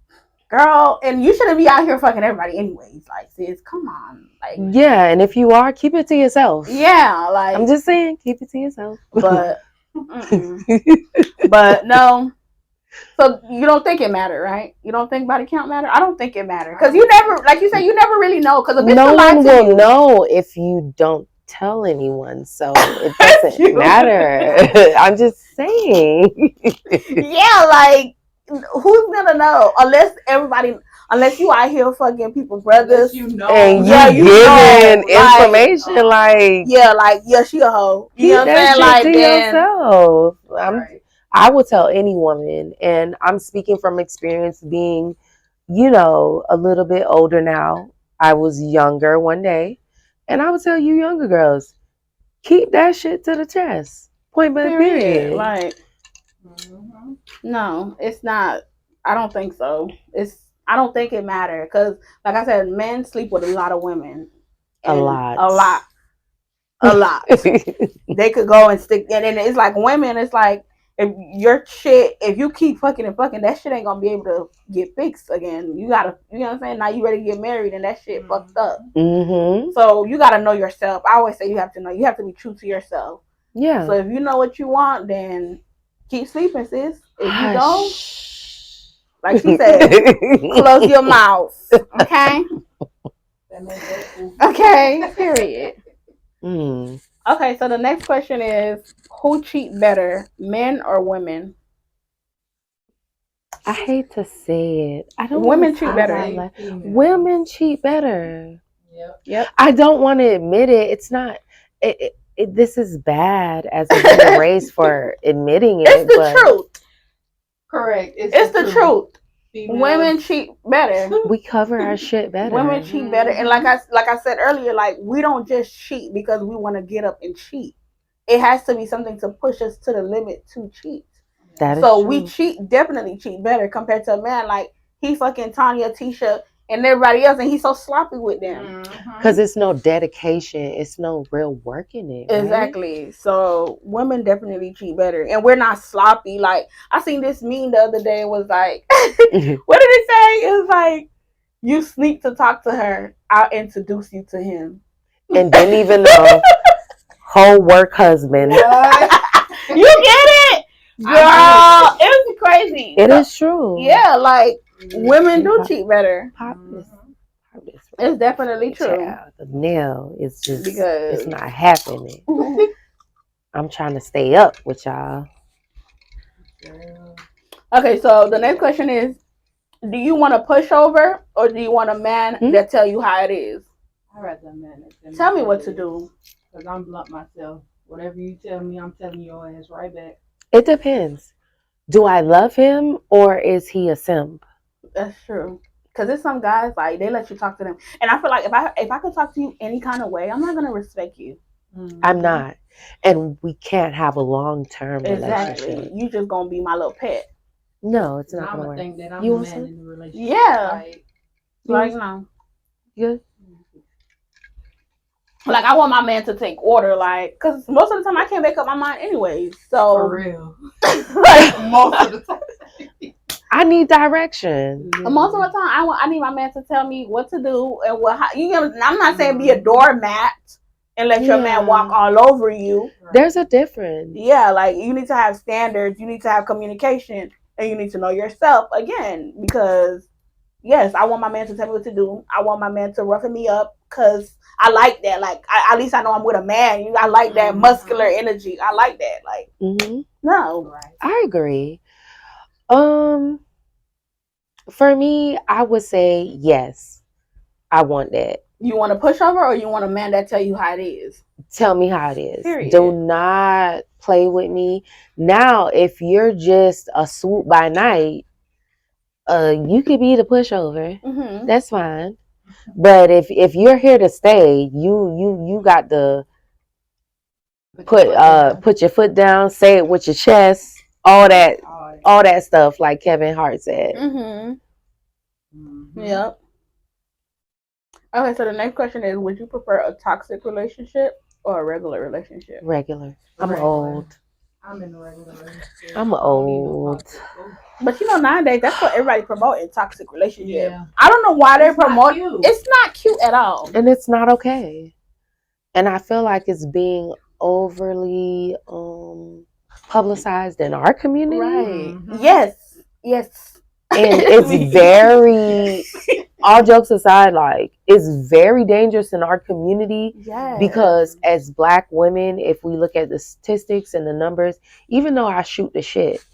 [SPEAKER 1] girl, and you shouldn't be out here fucking everybody anyways. Like, sis, come on. Like,
[SPEAKER 2] yeah, and if you are, keep it to yourself.
[SPEAKER 1] Yeah, like,
[SPEAKER 2] I'm just saying, keep it to yourself.
[SPEAKER 1] But but no. So you don't think it matter, right? You don't think body count matter? I don't think it matter, because you never, like you said, you never really know. Because
[SPEAKER 2] no one will know if you don't tell anyone, so it doesn't matter. I'm just saying.
[SPEAKER 1] Yeah, like, who's gonna know unless you out here fucking people's brothers,
[SPEAKER 3] you know,
[SPEAKER 2] and you giving information, like
[SPEAKER 1] she a hoe.
[SPEAKER 2] You know what I'm saying? Like, to yourself. I would tell any woman, and I'm speaking from experience, being, a little bit older now. I was younger one day, and I would tell you younger girls, keep that shit to the chest. Point blank, period.
[SPEAKER 1] Like, no, it's not. I don't think so. I don't think it matters, because, like I said, men sleep with a lot of women.
[SPEAKER 2] A lot.
[SPEAKER 1] They could go and stick, and it's like women. It's like, if you keep fucking and fucking, that shit ain't gonna be able to get fixed again. You gotta, you know what I'm saying? Now you ready to get married, and that shit fucked up. Mm-hmm. So you gotta know yourself. I always say you have to be true to yourself. Yeah. So if you know what you want, then keep sleeping, sis. If you don't, like she said, close your mouth. Okay. Okay. Period. Okay, so the next question is, who cheat better, men or women?
[SPEAKER 2] I hate to say it.
[SPEAKER 1] Women cheat better.
[SPEAKER 2] Women cheat better.
[SPEAKER 1] Yep.
[SPEAKER 2] I don't want to admit it. It's not. This is bad as a human race for admitting it.
[SPEAKER 1] It's the truth.
[SPEAKER 3] Correct.
[SPEAKER 1] It's the truth.
[SPEAKER 3] females.
[SPEAKER 1] Women cheat better.
[SPEAKER 2] We cover our shit better.
[SPEAKER 1] Women cheat better, and like I said earlier, like we don't just cheat because we want to get up and cheat. It has to be something to push us to the limit to cheat.
[SPEAKER 2] That is
[SPEAKER 1] So
[SPEAKER 2] true.
[SPEAKER 1] we definitely cheat better compared to a man. Like he fucking Tanya, Tisha, and everybody else, and he's so sloppy with them.
[SPEAKER 2] Because it's no dedication, it's no real work in it. Right?
[SPEAKER 1] Exactly. So women definitely cheat better, and we're not sloppy. Like I seen this meme the other day. It was like, what did it say? It was like, you sneak to talk to her, I'll introduce you to him.
[SPEAKER 2] And didn't even know. Whole work husband.
[SPEAKER 1] You get it? Girl, it's crazy.
[SPEAKER 2] It is true.
[SPEAKER 1] Yeah, like women do cheat better. It's definitely true.
[SPEAKER 2] Child, the nail is just
[SPEAKER 1] Because
[SPEAKER 2] it's not happening. I'm trying to stay up with y'all.
[SPEAKER 1] Okay, so the next question is, do you want a pushover or do you want a man that tell you how it is?
[SPEAKER 3] I'd rather a man that
[SPEAKER 1] tell me what to do.
[SPEAKER 3] Because I'm blunt myself. Whatever you tell me, I'm telling your ass right back.
[SPEAKER 2] It depends. Do I love him or is he a simp?
[SPEAKER 1] That's true. Because there's some guys, like, they let you talk to them. And I feel like if I could talk to you any kind of way, I'm not going to respect you.
[SPEAKER 2] I'm not. And we can't have a long-term relationship.
[SPEAKER 1] You just going to be my little pet.
[SPEAKER 2] No, it's not going to work.
[SPEAKER 3] Think that I'm a man in the relationship.
[SPEAKER 1] Yeah. Like no.
[SPEAKER 2] Good.
[SPEAKER 1] Like, I want my man to take order, like, because most of the time I can't make up my mind anyways. So.
[SPEAKER 3] For real.
[SPEAKER 1] Like,
[SPEAKER 3] most of the time.
[SPEAKER 2] I need direction.
[SPEAKER 1] Most of the time, I need my man to tell me what to do and you know. I'm not saying be a doormat and let your man walk all over you.
[SPEAKER 2] There's a difference.
[SPEAKER 1] Yeah, like you need to have standards. You need to have communication, and you need to know yourself again. Because yes, I want my man to tell me what to do. I want my man to roughen me up because I like that. Like at least I know I'm with a man. I like that muscular energy. I like that. Like no,
[SPEAKER 2] I agree. For me, I would say yes. I want that.
[SPEAKER 1] You want a pushover or you want a man that tell you how it is?
[SPEAKER 2] Tell me how it is.
[SPEAKER 1] Period.
[SPEAKER 2] Do not play with me. Now, if you're just a swoop by night, you could be the pushover.
[SPEAKER 1] Mm-hmm.
[SPEAKER 2] That's fine. But if you're here to stay, you got to put your foot down, say it with your chest, all that stuff, like Kevin Hart said.
[SPEAKER 1] Yep. Okay, so the next question is, would you prefer a toxic relationship or a regular relationship?
[SPEAKER 2] Regular. I'm old.
[SPEAKER 3] I'm in a regular relationship.
[SPEAKER 2] I'm old.
[SPEAKER 1] But you know, nowadays that's what everybody promoting, toxic relationship.
[SPEAKER 3] Yeah.
[SPEAKER 1] I don't know why they're promoting. It's not cute at all,
[SPEAKER 2] and it's not okay. And I feel like it's being overly publicized in our community.
[SPEAKER 1] Right? Yes.
[SPEAKER 2] And it's very, all jokes aside, like it's very dangerous in our community. Because as Black women, if we look at the statistics and the numbers, even though I shoot the shit,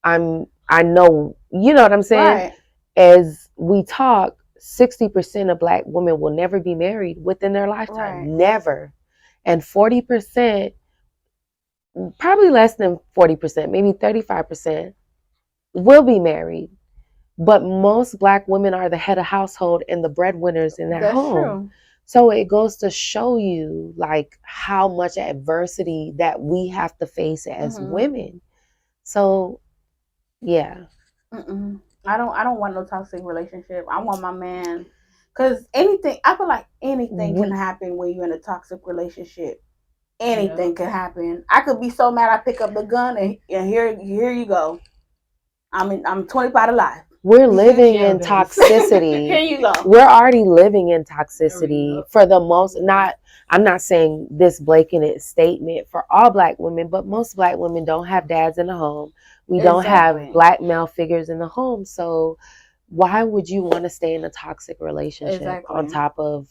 [SPEAKER 2] I know, you know what I'm saying?
[SPEAKER 1] Right.
[SPEAKER 2] As we talk, 60% of Black women will never be married within their lifetime.
[SPEAKER 1] Right.
[SPEAKER 2] Never. And 40%, probably less than 40%, maybe 35%, will be married. But most Black women are the head of household and the breadwinners in their home. True. So it goes to show you like how much adversity that we have to face as women. So yeah.
[SPEAKER 1] I don't want no toxic relationship. I want my man, because I feel like anything can happen when you're in a toxic relationship. Anything can happen. I could be so mad I pick up the gun and here you go. I'm 25 to life.
[SPEAKER 2] We're living in toxicity.
[SPEAKER 1] Here you go.
[SPEAKER 2] We're already living in toxicity for the most. I'm not saying this blanket statement for all Black women, but most Black women don't have dads in the home. We don't have Black male figures in the home. So why would you want to stay in a toxic relationship on top of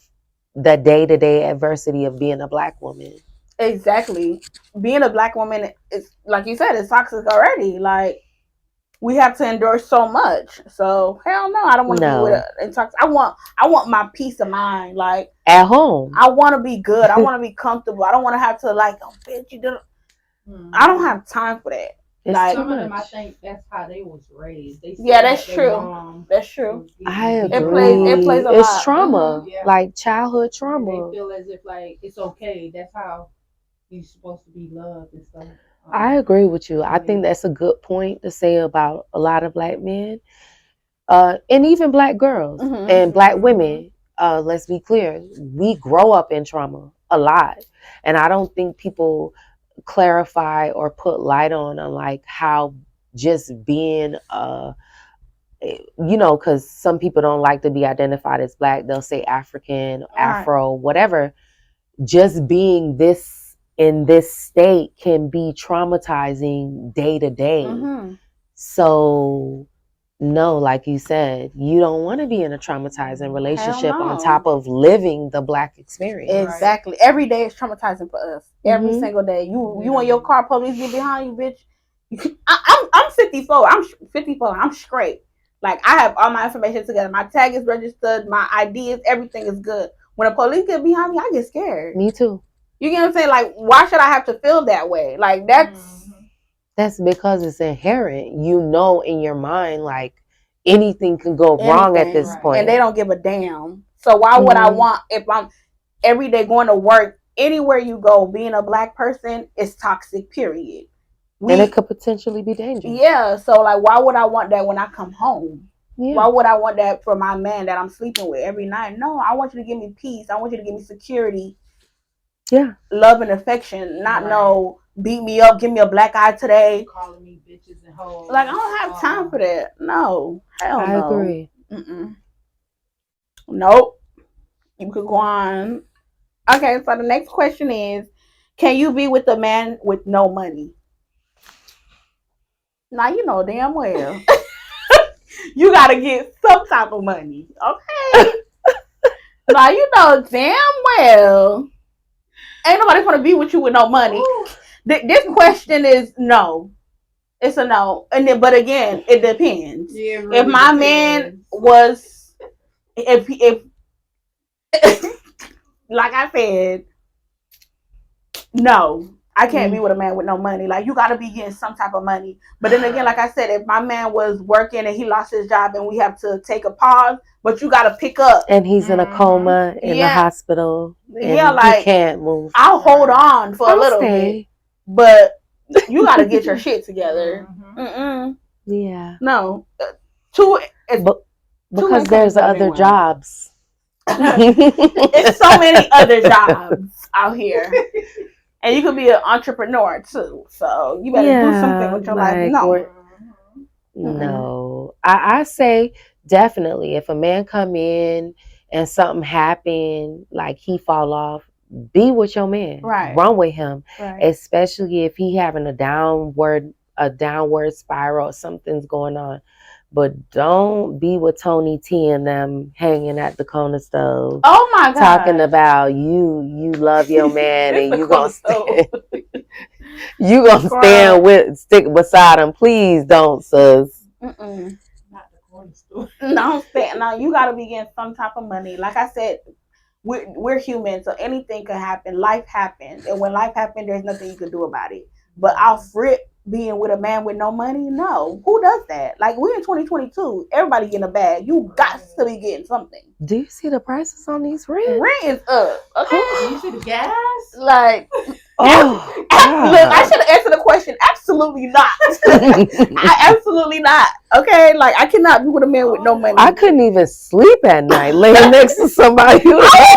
[SPEAKER 2] the day-to-day adversity of being a Black woman?
[SPEAKER 1] Exactly. Being a Black woman is, like you said, it's toxic already. Like, we have to endure so much. So hell no, I don't want to be with a toxic. I want my peace of mind. Like
[SPEAKER 2] at home,
[SPEAKER 1] I want to be good. I want to be comfortable. I don't want to have to like, oh bitch, you did. I don't have time for that.
[SPEAKER 2] It's
[SPEAKER 1] Like,
[SPEAKER 2] too
[SPEAKER 3] some of them, I
[SPEAKER 2] much.
[SPEAKER 3] think that's how they was raised. They
[SPEAKER 1] yeah,
[SPEAKER 3] said
[SPEAKER 1] that's
[SPEAKER 3] that their
[SPEAKER 1] true.
[SPEAKER 3] mom
[SPEAKER 1] That's true.
[SPEAKER 3] was
[SPEAKER 2] I
[SPEAKER 3] getting beat
[SPEAKER 2] agree.
[SPEAKER 1] It plays a
[SPEAKER 2] It's
[SPEAKER 1] lot.
[SPEAKER 2] trauma,
[SPEAKER 3] Yeah.
[SPEAKER 2] like childhood
[SPEAKER 3] And
[SPEAKER 2] trauma.
[SPEAKER 3] they feel as if like it's okay. That's how you're supposed to be loved and stuff.
[SPEAKER 2] I agree with you. I
[SPEAKER 3] Right.
[SPEAKER 2] think that's a good point to say about a lot of black men, and even black girls
[SPEAKER 1] Mhm.
[SPEAKER 2] and black women. Let's be clear, we grow up in trauma a lot, and I don't think people clarify or put light on like how just being because some people don't like to be identified as black. They'll say African,
[SPEAKER 1] Right.
[SPEAKER 2] Afro, whatever. Just being this in this state can be traumatizing day to day.
[SPEAKER 1] Mhm.
[SPEAKER 2] So no, like you said, you don't want to be in a traumatizing relationship
[SPEAKER 1] Hell
[SPEAKER 2] on
[SPEAKER 1] no.
[SPEAKER 2] top of living the black experience.
[SPEAKER 1] Exactly. Every day is traumatizing for us. Every
[SPEAKER 2] Mhm.
[SPEAKER 1] single day. You and your car, police get behind you, bitch. I'm 54. I'm 54. I'm straight. Like, I have all my information together. My tag is registered. My ID is, everything is good. When the police get behind me, I get scared.
[SPEAKER 2] Me too.
[SPEAKER 1] You get what I'm saying? Like, why should I have to feel that way? Like,
[SPEAKER 2] That's because it's inherent. You know in your mind, like anything can go wrong at this
[SPEAKER 1] anything.
[SPEAKER 2] point.
[SPEAKER 1] And they don't give a damn. So why would I want, if I'm every day going to work, anywhere you go, being a black person is toxic, period.
[SPEAKER 2] And it could potentially be dangerous.
[SPEAKER 1] Yeah, so like, why would I want that when I come home?
[SPEAKER 2] Yeah.
[SPEAKER 1] Why would I want that for my man that I'm sleeping with every night? No, I want you to give me peace. I want you to give me security.
[SPEAKER 2] Yeah.
[SPEAKER 1] Love and affection. Not no beat me up, give me a black eye today.
[SPEAKER 3] Calling me bitches and hoes.
[SPEAKER 1] Like, I don't have time for that. No. Hell
[SPEAKER 2] I
[SPEAKER 1] no.
[SPEAKER 2] agree.
[SPEAKER 1] Nope. You could go on. Okay, so the next question is, can you be with a man with no money? Now, you know damn well. You got to get some type of money. Okay? Now, you know damn well. Ain't nobody going to be with you with no money. This question is no. It's a no. And then, but again, it depends.
[SPEAKER 3] Yeah, it really
[SPEAKER 1] if my
[SPEAKER 3] depends.
[SPEAKER 1] man was, if like I said, no, I can't be with a man with no money. Like, you got to be getting some type of money. But then again, like I said, if my man was working and he lost his job and we have to take a pause, but you got to pick up.
[SPEAKER 2] And he's in a coma in the hospital. And
[SPEAKER 1] like,
[SPEAKER 2] he can't move.
[SPEAKER 1] I'll hold on for a little bit. But you got to get your shit together.
[SPEAKER 2] Yeah.
[SPEAKER 1] No.
[SPEAKER 2] Because there's other jobs.
[SPEAKER 1] It's so many other jobs out here. And you could be an entrepreneur too. So you better do something with your life. No.
[SPEAKER 2] No. I say definitely if a man come in and something happen, like he fall off, be with your man.
[SPEAKER 1] Right.
[SPEAKER 2] Run with him.
[SPEAKER 1] Right.
[SPEAKER 2] Especially if he having a downward spiral, something's going on. But don't be with Tony T and them hanging at the corner stove.
[SPEAKER 1] Oh my God.
[SPEAKER 2] Talking about you love your man and you gonna stand. You gonna stick beside him. Please don't, sis.
[SPEAKER 3] Not the corner store.
[SPEAKER 1] No, you gotta be getting some type of money. Like I said, we're human, so anything could happen. Life happens, and when life happens, there's nothing you can do about it. But I'll rip being with a man with no money. No, who does that? Like, we're in 2022. Everybody getting a bag. You got to be getting something.
[SPEAKER 2] Do you see the prices on these rents?
[SPEAKER 1] Rent is up. Okay.
[SPEAKER 3] Do you see the gas?
[SPEAKER 1] Like,
[SPEAKER 2] oh,
[SPEAKER 1] look, I should have answered the question. Absolutely not. Absolutely not. Okay, like, I cannot be with a man with no money.
[SPEAKER 2] I couldn't even sleep at night laying next to somebody who.
[SPEAKER 1] I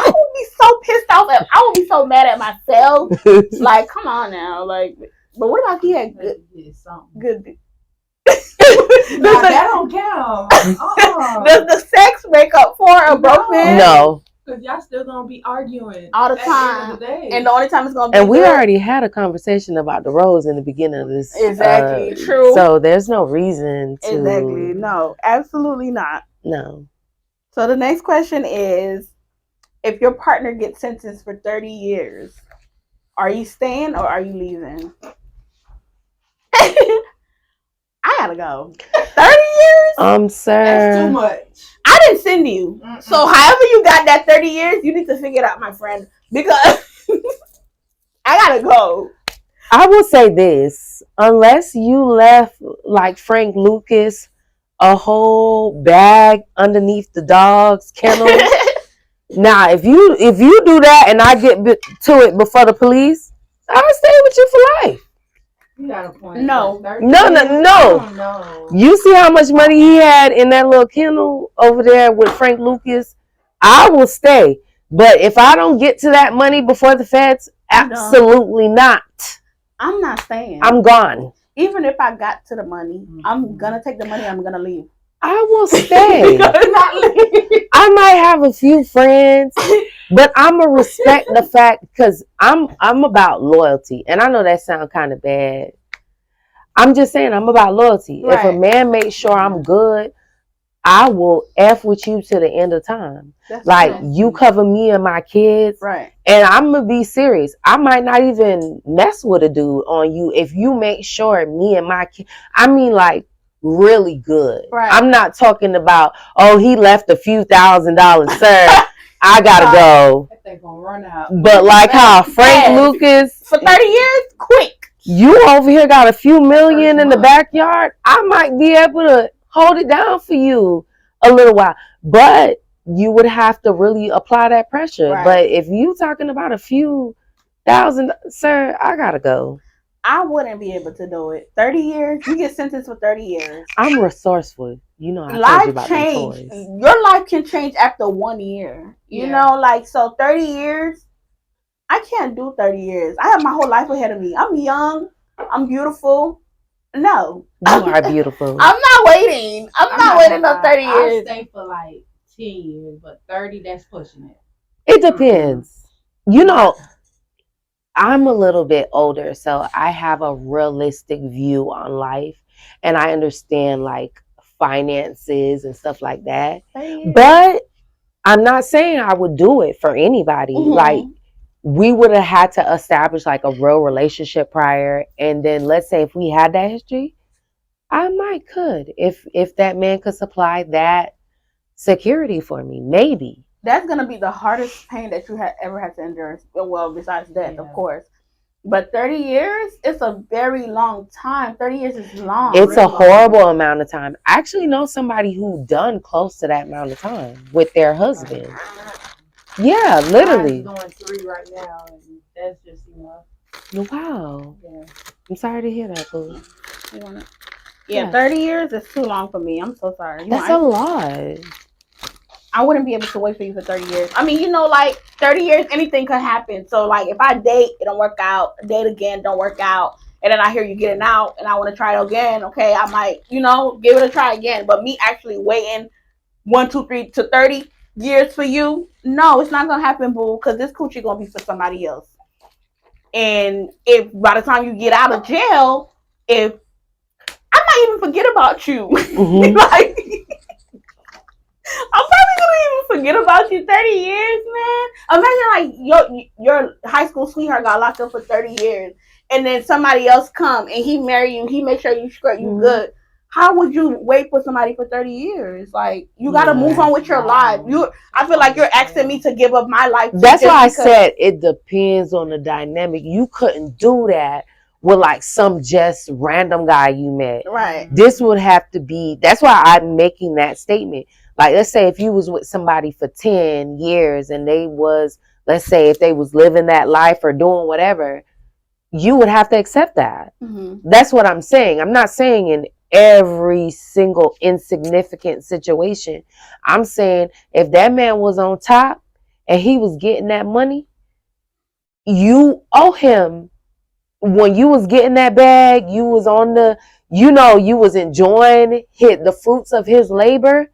[SPEAKER 1] would be so pissed off. I would be so mad at myself. Like, come on now. Like, but what about if he had good?
[SPEAKER 3] That don't count.
[SPEAKER 1] Does the sex make up for a broke man?
[SPEAKER 2] No.
[SPEAKER 3] Because y'all still gonna be arguing
[SPEAKER 1] all the time.
[SPEAKER 3] At the end of the day.
[SPEAKER 1] And the only time it's gonna be
[SPEAKER 2] and we already had a conversation about the roles in the beginning of this.
[SPEAKER 1] Exactly. True.
[SPEAKER 2] So there's no reason to.
[SPEAKER 1] Exactly. No, absolutely not.
[SPEAKER 2] No.
[SPEAKER 1] So the next question is, if your partner gets sentenced for 30 years, are you staying or are you leaving? I gotta go. 30 years?
[SPEAKER 2] Sir.
[SPEAKER 3] That's too much.
[SPEAKER 1] I didn't send you. So however you got that 30 years, you need to figure it out, my friend. Because I gotta go.
[SPEAKER 2] I will say this: unless you left like Frank Lucas a whole bag underneath the dog's kennel. Now, if you do that and I get to it before the police, I'll stay with you for life.
[SPEAKER 3] You got a point.
[SPEAKER 1] No.
[SPEAKER 2] No. You see how much money he had in that little kennel over there with Frank Lucas? I will stay. But if I don't get to that money before the feds, absolutely not.
[SPEAKER 1] I'm not staying.
[SPEAKER 2] I'm gone.
[SPEAKER 1] Even if I got to the money, I'm gonna take the money. I'm gonna leave.
[SPEAKER 2] I will stay. I might have a few friends, but I'm gonna respect the fact because I'm about loyalty, and I know that sounds kind of bad. I'm just saying I'm about loyalty. Right. If a man makes sure I'm good, I will F with you to the end of time. That's like true. You cover me and my kids, right? And I'm gonna be serious. I might not even mess with a dude on you if you make sure me and my kids. I mean, like really good. Right. I'm not talking about he left a few $1,000s, sir. I gotta go.
[SPEAKER 3] They're gonna run out.
[SPEAKER 2] But like how Frank Lucas
[SPEAKER 1] for 30 years, quick.
[SPEAKER 2] You over here got a few million in the backyard. I might be able to hold it down for you a little while, but you would have to really apply that pressure. Right. But if you talking about a few thousand, sir, I gotta go.
[SPEAKER 1] I wouldn't be able to do it. 30 years, you get sentenced for 30 years.
[SPEAKER 2] I'm resourceful. You know,
[SPEAKER 1] life change. Your life can change after 1 year. You know, like, so 30 years, I can't do 30 years. I have my whole life ahead of me. I'm young. I'm beautiful. No.
[SPEAKER 2] You are beautiful.
[SPEAKER 1] I'm not waiting. I'm not waiting on 30 years.
[SPEAKER 3] I'll stay for like 10 years, but 30, that's pushing it.
[SPEAKER 2] It depends. You know, I'm a little bit older, so I have a realistic view on life, and I understand like finances and stuff like that. But I'm not saying I would do it for anybody. Mm-hmm. Like, we would have had to establish like a real relationship prior, and then let's say if we had that history, I might could if that man could supply that security for me, maybe.
[SPEAKER 1] That's gonna be the hardest pain that you ever had to endure. Well, besides death, of course. But 30 years, it's a very long time. 30 years is long.
[SPEAKER 2] It's really a horrible amount of time. I actually know somebody who done close to that amount of time with their husband. Yeah, literally.
[SPEAKER 3] I'm going 3 right now, and that's just enough.
[SPEAKER 2] Wow. Yeah. I'm sorry to hear that, boo.
[SPEAKER 1] Yeah, 30 years is too long for me. I'm so sorry.
[SPEAKER 2] That's a lot.
[SPEAKER 1] I wouldn't be able to wait for you for 30 years. I mean, you know, like 30 years, anything could happen. So, like, if I date, it don't work out. Date again, don't work out. And then I hear you getting out and I want to try it again. Okay, I might, you know, give it a try again. But me actually waiting 1, 2, 3 to 30 years for you, no, it's not going to happen, boo. Because this coochie going to be for somebody else. And if by the time you get out of jail, if I might even forget about you. Mm-hmm. Like, I'm probably gonna even forget about you 30 years, man. Imagine like your high school sweetheart got locked up for 30 years, and then somebody else come and he marry you. He make sure you straight, you good. How would you wait for somebody for 30 years? Like, you gotta move on with your life. I feel like you're asking me to give up my life.
[SPEAKER 2] That's why I said it depends on the dynamic. You couldn't do that with like some just random guy you met.
[SPEAKER 1] Right.
[SPEAKER 2] This would have to be. That's why I'm making that statement. Like, let's say if you was with somebody for 10 years and they was, let's say if they was living that life or doing whatever, you would have to accept that. Mm-hmm. That's what I'm saying. I'm not saying in every single insignificant situation. I'm saying if that man was on top and he was getting that money, you owe him. When you was getting that bag, you was on the, you know, you was enjoying the fruits of his labor.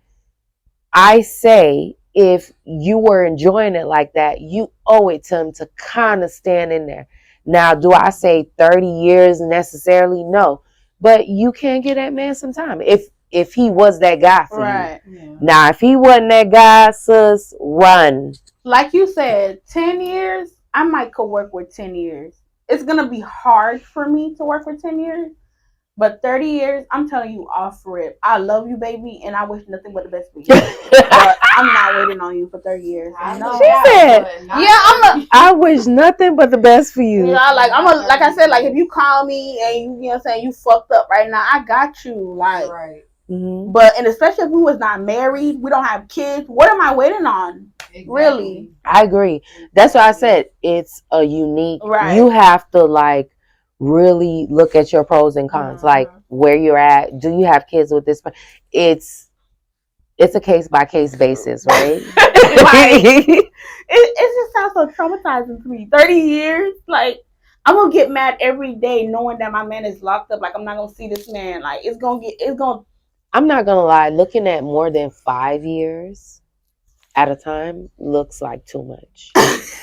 [SPEAKER 2] I say, if you were enjoying it like that, you owe it to him to kind of stand in there. Now, do I say 30 years necessarily? No. But you can get that man some time if he was that guy for you. Yeah. Now, if he wasn't that guy, sis, run.
[SPEAKER 1] Like you said, 10 years, I might could work with 10 years. It's going to be hard for me to work for 10 years. But 30 years, I'm telling you off rip. I love you, baby, and I wish nothing but the best for you. But I'm not waiting on you for 30 years.
[SPEAKER 3] I
[SPEAKER 1] No.
[SPEAKER 2] She said,
[SPEAKER 1] Yeah,
[SPEAKER 2] I wish nothing but the best for you.
[SPEAKER 1] Yeah, like like I said, like if you call me and you know what I'm saying, you fucked up right now, I got you. Like,
[SPEAKER 3] right.
[SPEAKER 2] Mm-hmm.
[SPEAKER 1] But and especially if we was not married, we don't have kids. What am I waiting on?
[SPEAKER 3] Exactly.
[SPEAKER 1] Really?
[SPEAKER 2] I agree. That's why I said it's a unique.
[SPEAKER 1] Right.
[SPEAKER 2] You have to like really look at your pros and cons, like where you're at. Do you have kids with this? It's a case by case basis, right?
[SPEAKER 1] It just sounds so traumatizing to me. 30 years, like I'm gonna get mad every day knowing that my man is locked up. Like I'm not gonna see this man. Like it's gonna.
[SPEAKER 2] I'm not gonna lie. Looking at more than 5 years at a time looks like too much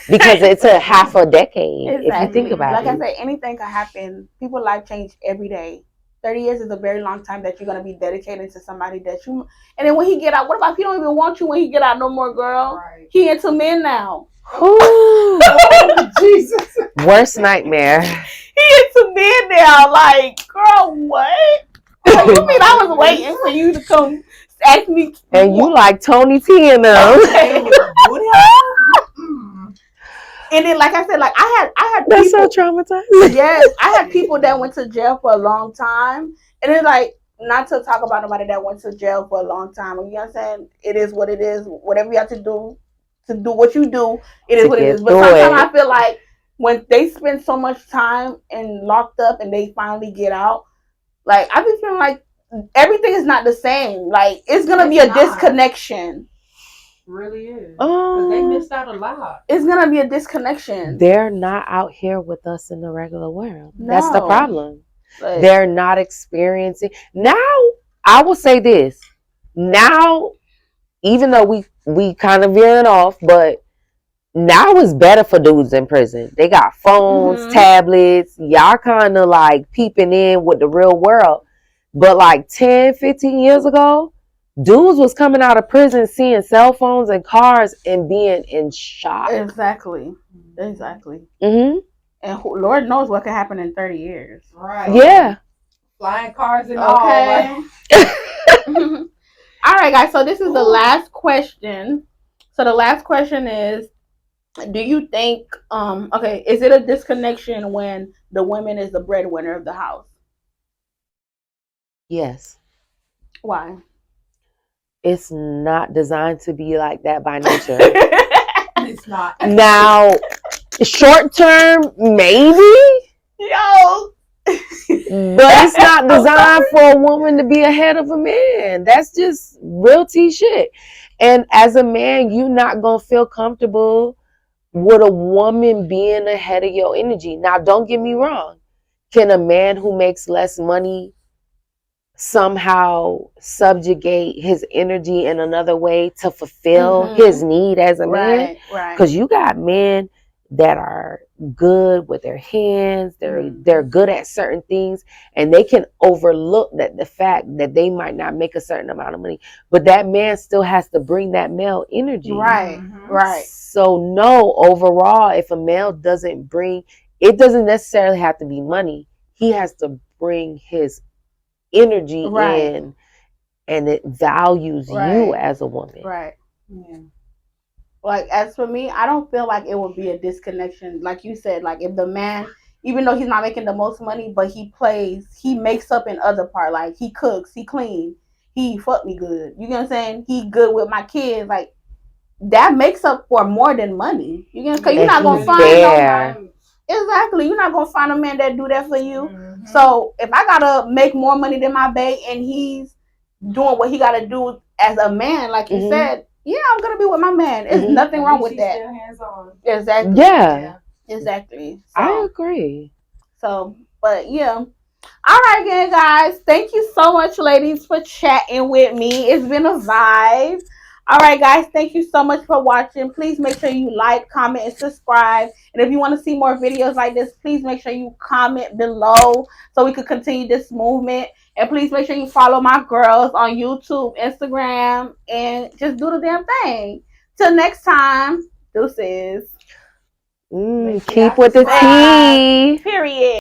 [SPEAKER 2] because it's a half a decade.
[SPEAKER 1] Exactly.
[SPEAKER 2] If you think about
[SPEAKER 1] like
[SPEAKER 2] it,
[SPEAKER 1] I said, anything can happen. People's life change every day. 30 years is a very long time that you're gonna be dedicated to somebody that you. And then when he get out, what about if he don't even want you when he get out no more, girl? Right. He into men now.
[SPEAKER 2] oh,
[SPEAKER 3] Jesus.
[SPEAKER 2] Worst nightmare.
[SPEAKER 1] He into men now. Like, girl, what? What you mean I was waiting for you to come ask me?
[SPEAKER 2] And you like Tony T and them.
[SPEAKER 1] And then, like I said, like I had
[SPEAKER 2] That's
[SPEAKER 1] people,
[SPEAKER 2] so traumatizing.
[SPEAKER 1] Yes, I had people that went to jail for a long time, and then like not to talk about nobody that went to jail for a long time. You know what I'm saying? It is what it is. Whatever you have to do what you do, it is what it is. But sometimes I feel like when they spend so much time and locked up and they finally get out, like I be feeling like everything is not the same. Like it's gonna be a disconnection.
[SPEAKER 3] Really is. Because they missed out a lot.
[SPEAKER 1] It's gonna be a disconnection.
[SPEAKER 2] They're not out here with us in the regular world.
[SPEAKER 1] No.
[SPEAKER 2] That's the problem. But they're not experiencing. Now, I will say this. Now, even though we kind of veering off, but now it's better for dudes in prison. They got phones, tablets. Y'all kind of like peeping in with the real world. But like 10, 15 years ago, dudes was coming out of prison seeing cell phones and cars and being in shock.
[SPEAKER 1] Exactly.
[SPEAKER 2] Mm-hmm.
[SPEAKER 1] And Lord knows what could happen in 30 years.
[SPEAKER 3] Right.
[SPEAKER 2] Yeah.
[SPEAKER 3] Flying cars and all.
[SPEAKER 1] All right, guys. So this is the last question. So the last question is, do you think, is it a disconnection when the woman is the breadwinner of the house?
[SPEAKER 2] Yes.
[SPEAKER 1] Why?
[SPEAKER 2] It's not designed to be like that by nature.
[SPEAKER 3] It's not.
[SPEAKER 2] Now, short term, maybe.
[SPEAKER 1] Yo.
[SPEAKER 2] But it's not designed for a woman to be ahead of a man. That's just real T shit. And as a man, you're not going to feel comfortable with a woman being ahead of your energy. Now, don't get me wrong. Can a man who makes less money somehow subjugate his energy in another way to fulfill his need as a man?
[SPEAKER 1] Right.
[SPEAKER 2] Because you got men that are good with their hands, they're good at certain things, and they can overlook that the fact that they might not make a certain amount of money, but that man still has to bring that male energy.
[SPEAKER 1] Right.
[SPEAKER 2] So no, overall, if a male doesn't bring, it doesn't necessarily have to be money. He has to bring his energy in, and it values you as a woman.
[SPEAKER 1] Right. Yeah. Like as for me, I don't feel like it would be a disconnection. Like you said, like if the man, even though he's not making the most money, but he makes up in other part. Like he cooks, he cleans, he fuck me good. You know what I'm saying? He good with my kids. Like that makes up for more than money. You know, because you're not gonna find exactly. You're not gonna find a man that do that for you. So if I gotta make more money than my bae and he's doing what he gotta do as a man, like you said, yeah, I'm gonna be with my man. There's nothing wrong with that.
[SPEAKER 3] Still hands on.
[SPEAKER 1] Exactly.
[SPEAKER 2] Yeah.
[SPEAKER 1] Exactly.
[SPEAKER 2] So, I agree.
[SPEAKER 1] So, but yeah. All right, again, guys. Thank you so much, ladies, for chatting with me. It's been a vibe. All right, guys. Thank you so much for watching. Please make sure you like, comment, and subscribe. And if you want to see more videos like this, please make sure you comment below so we could continue this movement. And please make sure you follow my girls on YouTube, Instagram, and just do the damn thing. Till next time, deuces.
[SPEAKER 2] Keep with the tea.
[SPEAKER 1] Period.